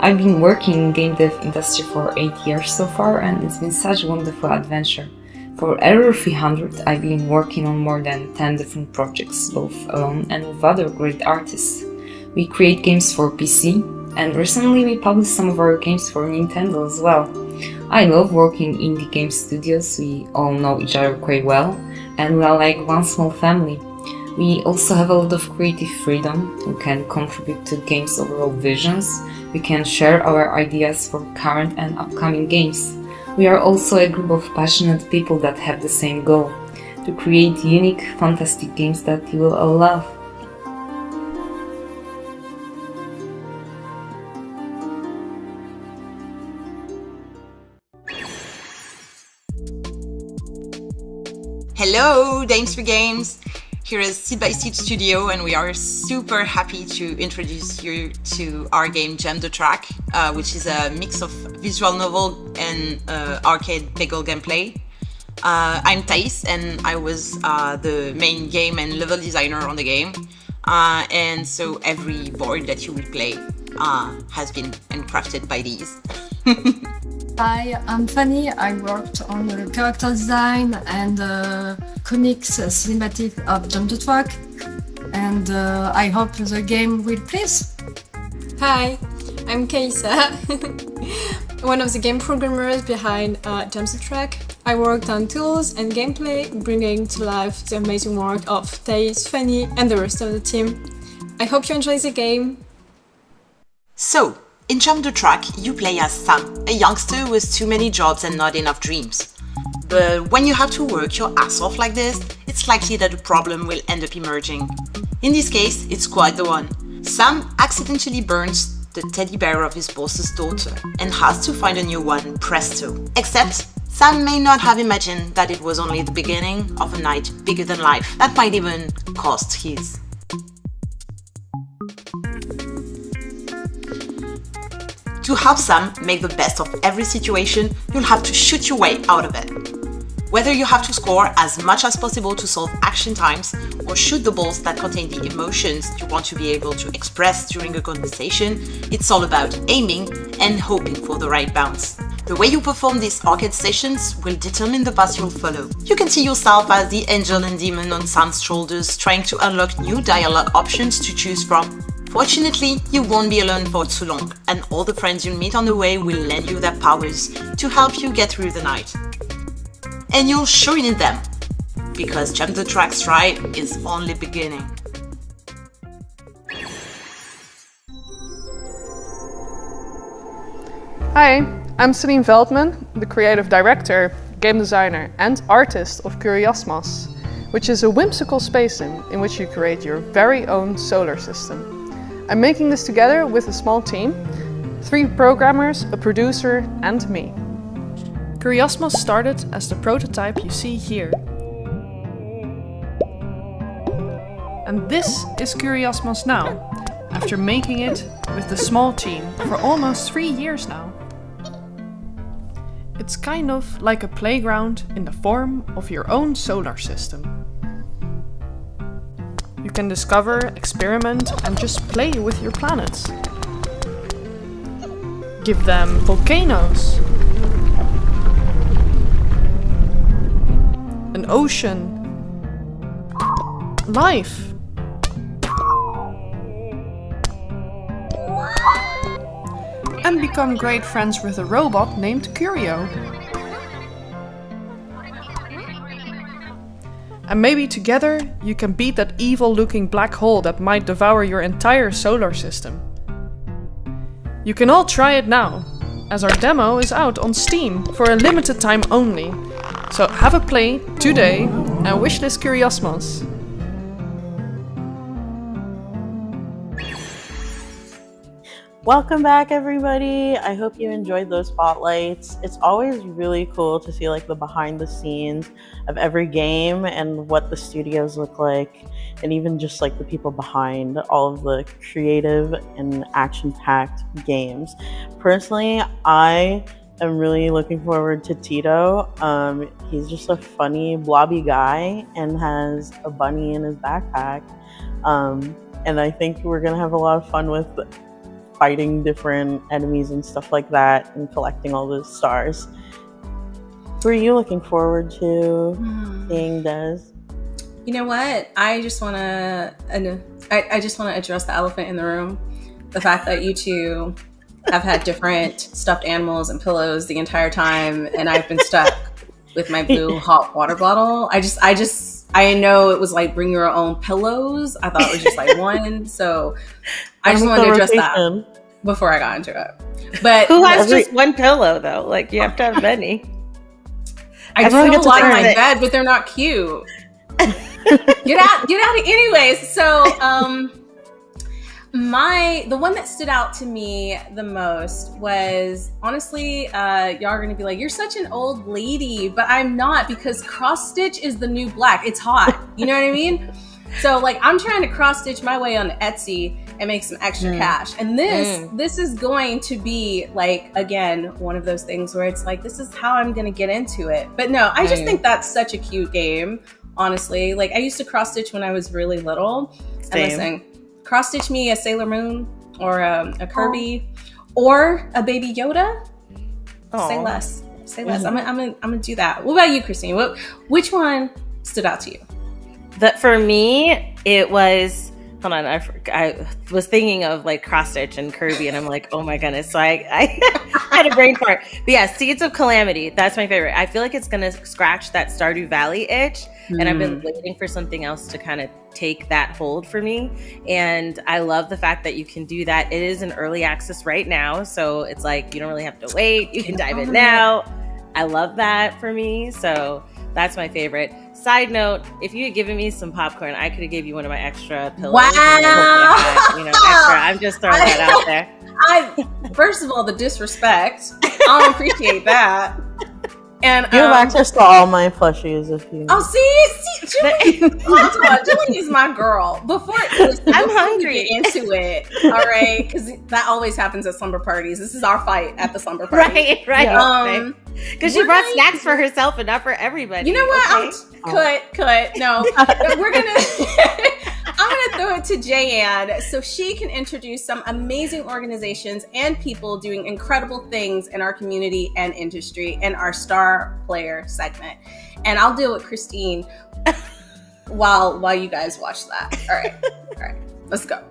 I've been working in game dev industry for 8 years so far and it's been such a wonderful adventure. For Error 300, I've been working on more than 10 different projects, both alone and with other great artists. We create games for PC, and recently we published some of our games for Nintendo as well. I love working in indie game studios, we all know each other quite well, and we are like one small family. We also have a lot of creative freedom, we can contribute to games' overall visions, we can share our ideas for current and upcoming games. We are also a group of passionate people that have the same goal, to create unique, fantastic games that you will all love. Hello, Dames for Games! Here is Seed by Seed Studio, and we are super happy to introduce you to our game Jam the Track, which is a mix of visual novel and arcade Peggle gameplay. I'm Thais, and I was the main game and level designer on the game, and so every board that you will play has been handcrafted by these. Hi, I'm Fanny. I worked on the character design and comics cinematic of Jam the Track, and I hope the game will please. Hi, I'm Kaisa, one of the game programmers behind Jam the Track. I worked on tools and gameplay, bringing to life the amazing work of Thais, Fanny, and the rest of the team. I hope you enjoy the game. So, in Jam the Track, you play as Sam, a youngster with too many jobs and not enough dreams. But when you have to work your ass off like this, it's likely that a problem will end up emerging. In this case, it's quite the one. Sam accidentally burns the teddy bear of his boss's daughter and has to find a new one, presto. Except, Sam may not have imagined that it was only the beginning of a night bigger than life that might even cost his. To help Sam make the best of every situation, you'll have to shoot your way out of it. Whether you have to score as much as possible to solve action times, or shoot the balls that contain the emotions you want to be able to express during a conversation, it's all about aiming and hoping for the right bounce. The way you perform these arcade sessions will determine the path you'll follow. You can see yourself as the angel and demon on Sam's shoulders, trying to unlock new dialogue options to choose from. Fortunately, you won't be alone for too long, and all the friends you'll meet on the way will lend you their powers to help you get through the night. And you'll sure need them, because Jam the Track's ride is only beginning. Hi, I'm Celine Veldman, the creative director, game designer and artist of Curiosmos, which is a whimsical space sim in which you create your very own solar system. I'm making this together with a small team, 3 programmers, a producer and me. Curiosmos started as the prototype you see here. And this is Curiosmos now, after making it with the small team for almost 3 years now. It's kind of like a playground in the form of your own solar system. You can discover, experiment, and just play with your planets. Give them volcanoes, an ocean, life, and become great friends with a robot named Curio. And maybe together you can beat that evil-looking black hole that might devour your entire solar system. You can all try it now, as our demo is out on Steam for a limited time only. So have a play today and wishlist Curiosmos. Welcome back, everybody. I hope you enjoyed those spotlights. It's always really cool to see like the behind the scenes of every game and what the studios look like, and even just like the people behind all of the creative and action-packed games. Personally, I am really looking forward to Tito. He's just a funny, blobby guy and has a bunny in his backpack. And I think we're gonna have a lot of fun with fighting different enemies and stuff like that and collecting all the stars. Who are you looking forward to seeing, Des? You know what? I just want to address the elephant in the room. The fact that you two have had different stuffed animals and pillows the entire time, and I've been stuck with my blue hot water bottle. I know it was like bring your own pillows. I thought it was just like one. So I just wanted to address that before I got into it. But who has just one pillow though? Like you have to have many. I Everyone feel gets a a lot in turn. my bed, but they're not cute. Get out. Anyways, so the one that stood out to me the most was, honestly, y'all are gonna be like, you're such an old lady, but I'm not, because cross stitch is the new black. It's hot. You know what I mean? So like, I'm trying to cross stitch my way on Etsy and make some extra cash. And this is going to be like, again, one of those things where it's like, this is how I'm going to get into it. But no, I just think that's such a cute game, honestly. Like, I used to cross stitch when I was really little. Same. And listen, cross stitch me a Sailor Moon or a Kirby or a Baby Yoda. Say less. Say less. I'm gonna do that. What about you, Christine? Which one stood out to you? For me, it was, hold on, I was thinking of like cross stitch and Kirby, and I'm like, oh my goodness. So I had a brain fart. But yeah, Seeds of Calamity, that's my favorite. I feel like it's gonna scratch that Stardew Valley itch, and I've been waiting for something else to kind of take that hold for me. And I love the fact that you can do that. It is in early access right now, so it's like you don't really have to wait. You can dive in now. I love that for me. So that's my favorite. Side note, if you had given me some popcorn, I could have gave you one of my extra pillows. Wow. Extra. I'm just throwing that out there. First of all, the disrespect. I don't appreciate that. And You have access to all my plushies if you. Oh, see, Julie is my girl. Before I'm hungry. Get into it, all right? Because that always happens at slumber parties. This is our fight at the slumber party, right. Because she brought snacks for herself and not for everybody. You know what? Okay? Cut. No, we're gonna. I'm gonna throw it to Jayanne so she can introduce some amazing organizations and people doing incredible things in our community and industry in our star player segment. And I'll deal with Christine while you guys watch that. All right, let's go.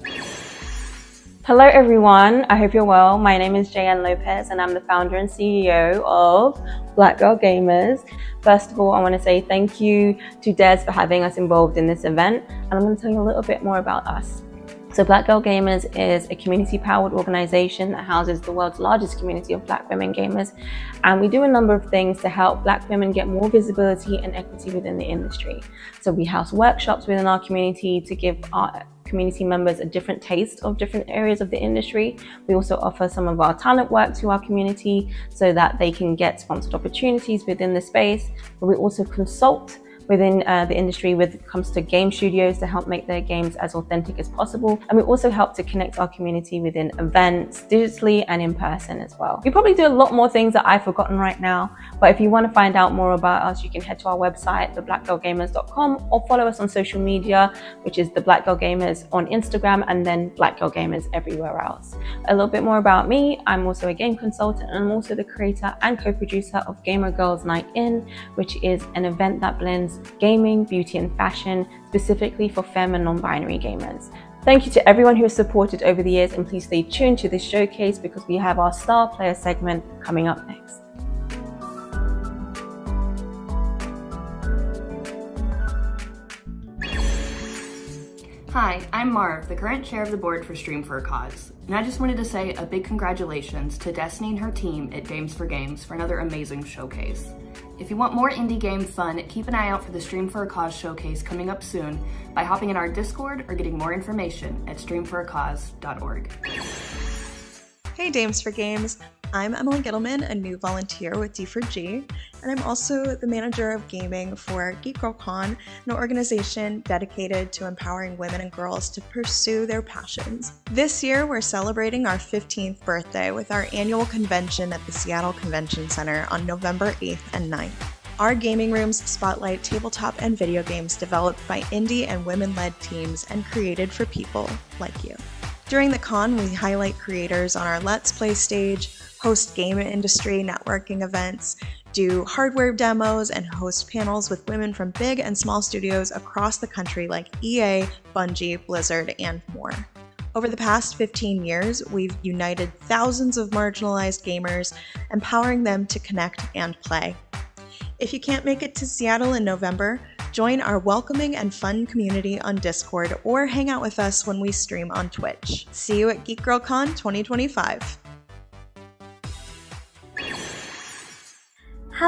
Hello everyone, I hope you're well. My name is Jayanne Lopez and I'm the founder and CEO of Black Girl Gamers. First of all, I want to say thank you to Des for having us involved in this event, and I'm going to tell you a little bit more about us. So Black Girl Gamers is a community-powered organization that houses the world's largest community of Black women gamers, and we do a number of things to help Black women get more visibility and equity within the industry. So we house workshops within our community to give our community members a different taste of different areas of the industry. We also offer some of our talent work to our community so that they can get sponsored opportunities within the space. But we also consult within the industry when it comes to game studios to help make their games as authentic as possible. And we also help to connect our community within events, digitally and in person as well. We probably do a lot more things that I've forgotten right now, but if you want to find out more about us, you can head to our website, theblackgirlgamers.com, or follow us on social media, which is the Black Girl Gamers on Instagram, and then Black Girl Gamers everywhere else. A little bit more about me, I'm also a game consultant, and I'm also the creator and co-producer of Gamer Girls Night In, which is an event that blends gaming, beauty and fashion, specifically for femme and non-binary gamers. Thank you to everyone who has supported over the years, and please stay tuned to this showcase because we have our star player segment coming up next. Hi, I'm Marv, the current chair of the board for Stream for a Cause, and I just wanted to say a big congratulations to Destiny and her team at Games for Games for another amazing showcase. If you want more indie game fun, keep an eye out for the Stream for a Cause showcase coming up soon by hopping in our Discord or getting more information at streamforacause.org. Hey Games for Games, I'm Emily Gittleman, a new volunteer with D4G, and I'm also the manager of gaming for Geek Girl Con, an organization dedicated to empowering women and girls to pursue their passions. This year, we're celebrating our 15th birthday with our annual convention at the Seattle Convention Center on November 8th and 9th. Our gaming rooms spotlight tabletop and video games developed by indie and women-led teams and created for people like you. During the con, we highlight creators on our Let's Play stage, host game industry networking events, do hardware demos, and host panels with women from big and small studios across the country like EA, Bungie, Blizzard, and more. Over the past 15 years, we've united thousands of marginalized gamers, empowering them to connect and play. If you can't make it to Seattle in November, join our welcoming and fun community on Discord or hang out with us when we stream on Twitch. See you at Geek Girl Con 2025.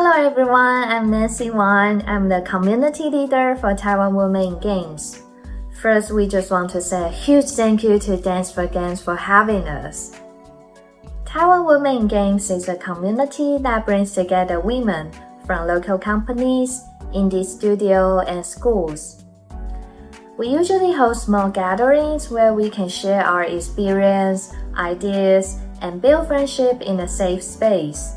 Hello everyone, I'm Nancy Wang. I'm the community leader for Taiwan Women in Games. First, we just want to say a huge thank you to Dance for Games for having us. Taiwan Women in Games is a community that brings together women from local companies, indie studios, and schools. We usually host small gatherings where we can share our experience, ideas, and build friendship in a safe space.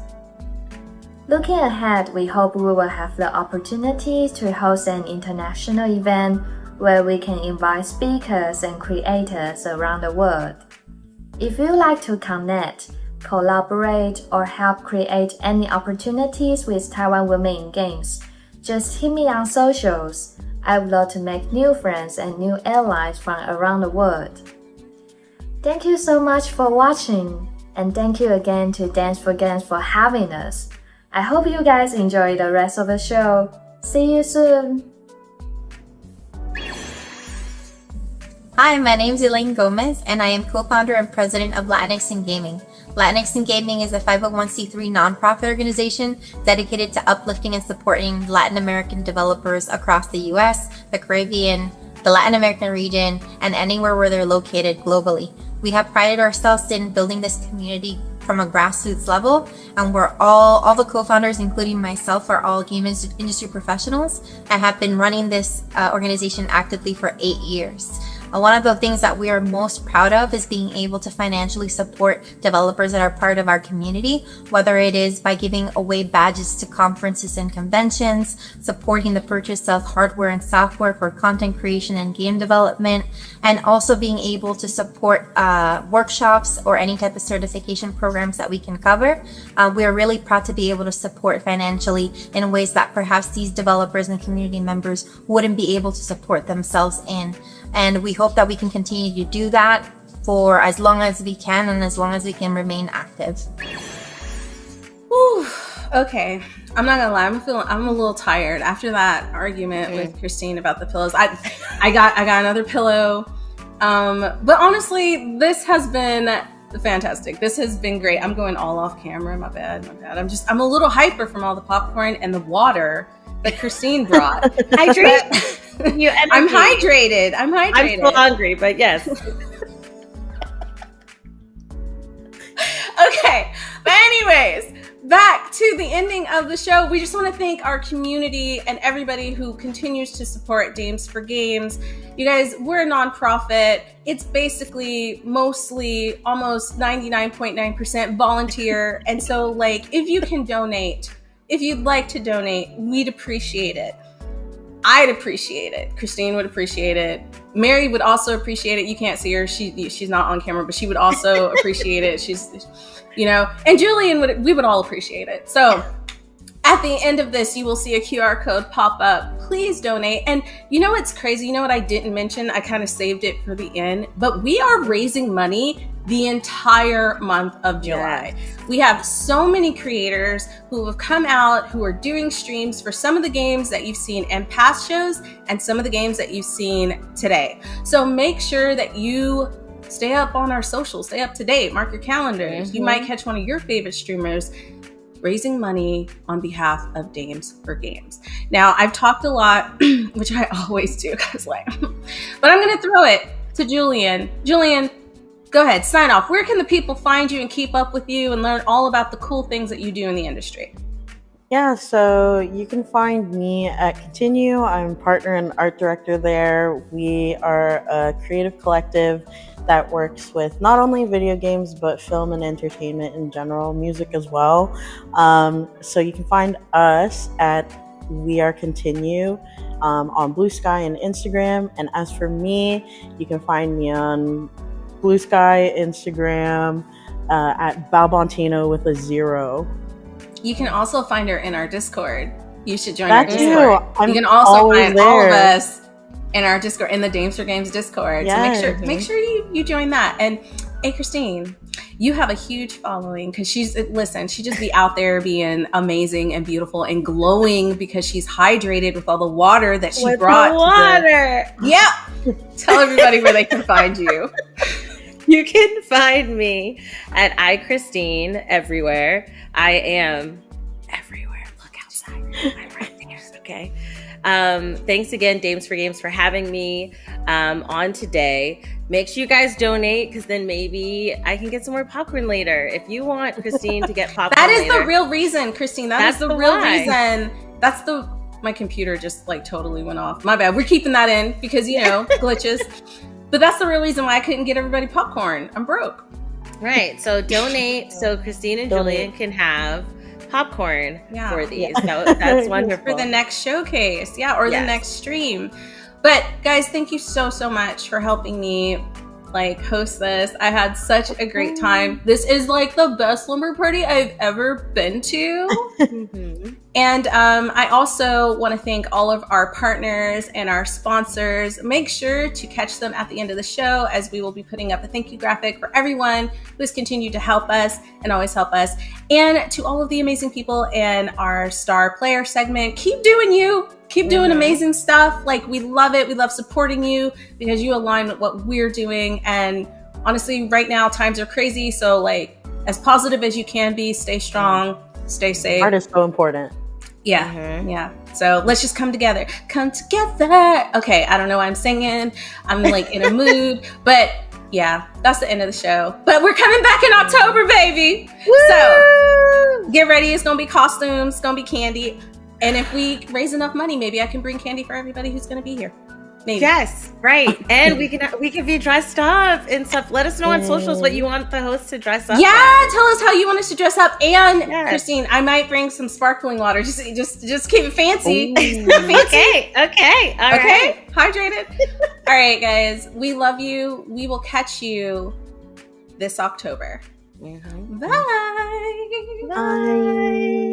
Looking ahead, we hope we will have the opportunity to host an international event where we can invite speakers and creators around the world. If you'd like to connect, collaborate, or help create any opportunities with Taiwan Women in Games, just hit me on socials. I would love to make new friends and new allies from around the world. Thank you so much for watching, and thank you again to Dance for Games for having us. I hope you guys enjoy the rest of the show. See you soon! Hi, my name is Elaine Gomez, and I am co-founder and president of Latinx in Gaming. Latinx in Gaming is a 501c3 nonprofit organization dedicated to uplifting and supporting Latin American developers across the US, the Caribbean, the Latin American region, and anywhere where they're located globally. We have prided ourselves in building this community from a grassroots level, and we're all the co-founders, including myself, are all game industry professionals and have been running this organization actively for 8 years. One of the things that we are most proud of is being able to financially support developers that are part of our community, whether it is by giving away badges to conferences and conventions, supporting the purchase of hardware and software for content creation and game development, and also being able to support workshops or any type of certification programs that we can cover. We are really proud to be able to support financially in ways that perhaps these developers and community members wouldn't be able to support themselves in. And we hope that we can continue to do that for as long as we can and as long as we can remain active. Whew. Okay, I'm not gonna lie, I'm a little tired after that argument with Christine about the pillows. I got another pillow, but honestly, this has been fantastic. This has been great. I'm going all off camera. My bad. I'm a little hyper from all the popcorn and the water that Christine brought. Hydrate. I'm hydrated. I'm still hungry, but yes. Okay, but anyways, back to the ending of the show. We just want to thank our community and everybody who continues to support Games for Games. You guys, we're a nonprofit. It's basically mostly almost 99.9% volunteer. And so, like, if you can donate, if you'd like to donate, we'd appreciate it. I'd appreciate it. Christine would appreciate it. Mary would also appreciate it. You can't see her. She's not on camera, but she would also appreciate it. She's, and Julian we would all appreciate it. So at the end of this, you will see a QR code pop up. Please donate. And you know what's crazy? You know what I didn't mention? I kind of saved it for the end, but we are raising money the entire month of July. Yes. We have so many creators who have come out, who are doing streams for some of the games that you've seen in past shows and some of the games that you've seen today. So make sure that you stay up on our socials, stay up to date, mark your calendars. Mm-hmm. You might catch one of your favorite streamers raising money on behalf of Games for Games. Now, I've talked a lot, which I always do, because but I'm going to throw it to Julian. Julian, go ahead, sign off. Where can the people find you and keep up with you and learn all about the cool things that you do in the industry? Yeah, so you can find me at Continue. I'm partner and art director there. We are a creative collective that works with not only video games, but film and entertainment in general, music as well. So you can find us at We Are Continue on Blue Sky and Instagram. And as for me, you can find me on Blue Sky, Instagram, at Balbontino with a 0. You can also find her in our Discord. You should join That our Discord. too. You can also find there. all of us in our Discord, in the Games for Games Discord. Yes. So make sure you join that. And hey, Christine, you have a huge following because she just be out there being amazing and beautiful and glowing because she's hydrated with all the water that she brought. The water. Yep. Tell everybody where they can find you. You can find me at iChristine everywhere. I am everywhere. Look Okay. Thanks again, Dames for Games, for having me on today. Make sure you guys donate, because then maybe I can get some more popcorn later. If you want Christine to get popcorn that is later, the real reason, Christine. That's the real reason. That's the... My computer just like totally went off. My bad. We're keeping that in because, you know, glitches. But that's the real reason why I couldn't get everybody popcorn. I'm broke. Right. So donate so Christine and Julian can have popcorn for these. Yeah. That's wonderful. For the next showcase. Yeah. Or the next stream. But guys, thank you so much for helping me like host this. I had such a great time. This is like the best slumber party I've ever been to. And I also want to thank all of our partners and our sponsors. Make sure to catch them at the end of the show, as we will be putting up a thank you graphic for everyone who has continued to help us and always help us. And to all of the amazing people in our star player segment, keep doing you. Keep doing amazing stuff. Like, we love it. We love supporting you because you align with what we're doing. And honestly, right now, times are crazy. So, like, as positive as you can be, stay strong, stay safe. Art is so important. Yeah. Yeah. So let's just come together. Come together. Okay. I don't know why I'm singing. I'm like in a mood. But yeah, that's the end of the show. But we're coming back in October, baby. Woo! So get ready. It's going to be costumes. It's going to be candy. And if we raise enough money, maybe I can bring candy for everybody who's going to be here. Maybe. Yes, right. And we can be dressed up and stuff. Let us know on socials what you want the host to dress up. Yeah, tell us how you want us to dress up. And Christine, I might bring some sparkling water. Just keep it fancy. Okay. All right. Hydrated. All right, guys. We love you. We will catch you this October. Bye. Bye.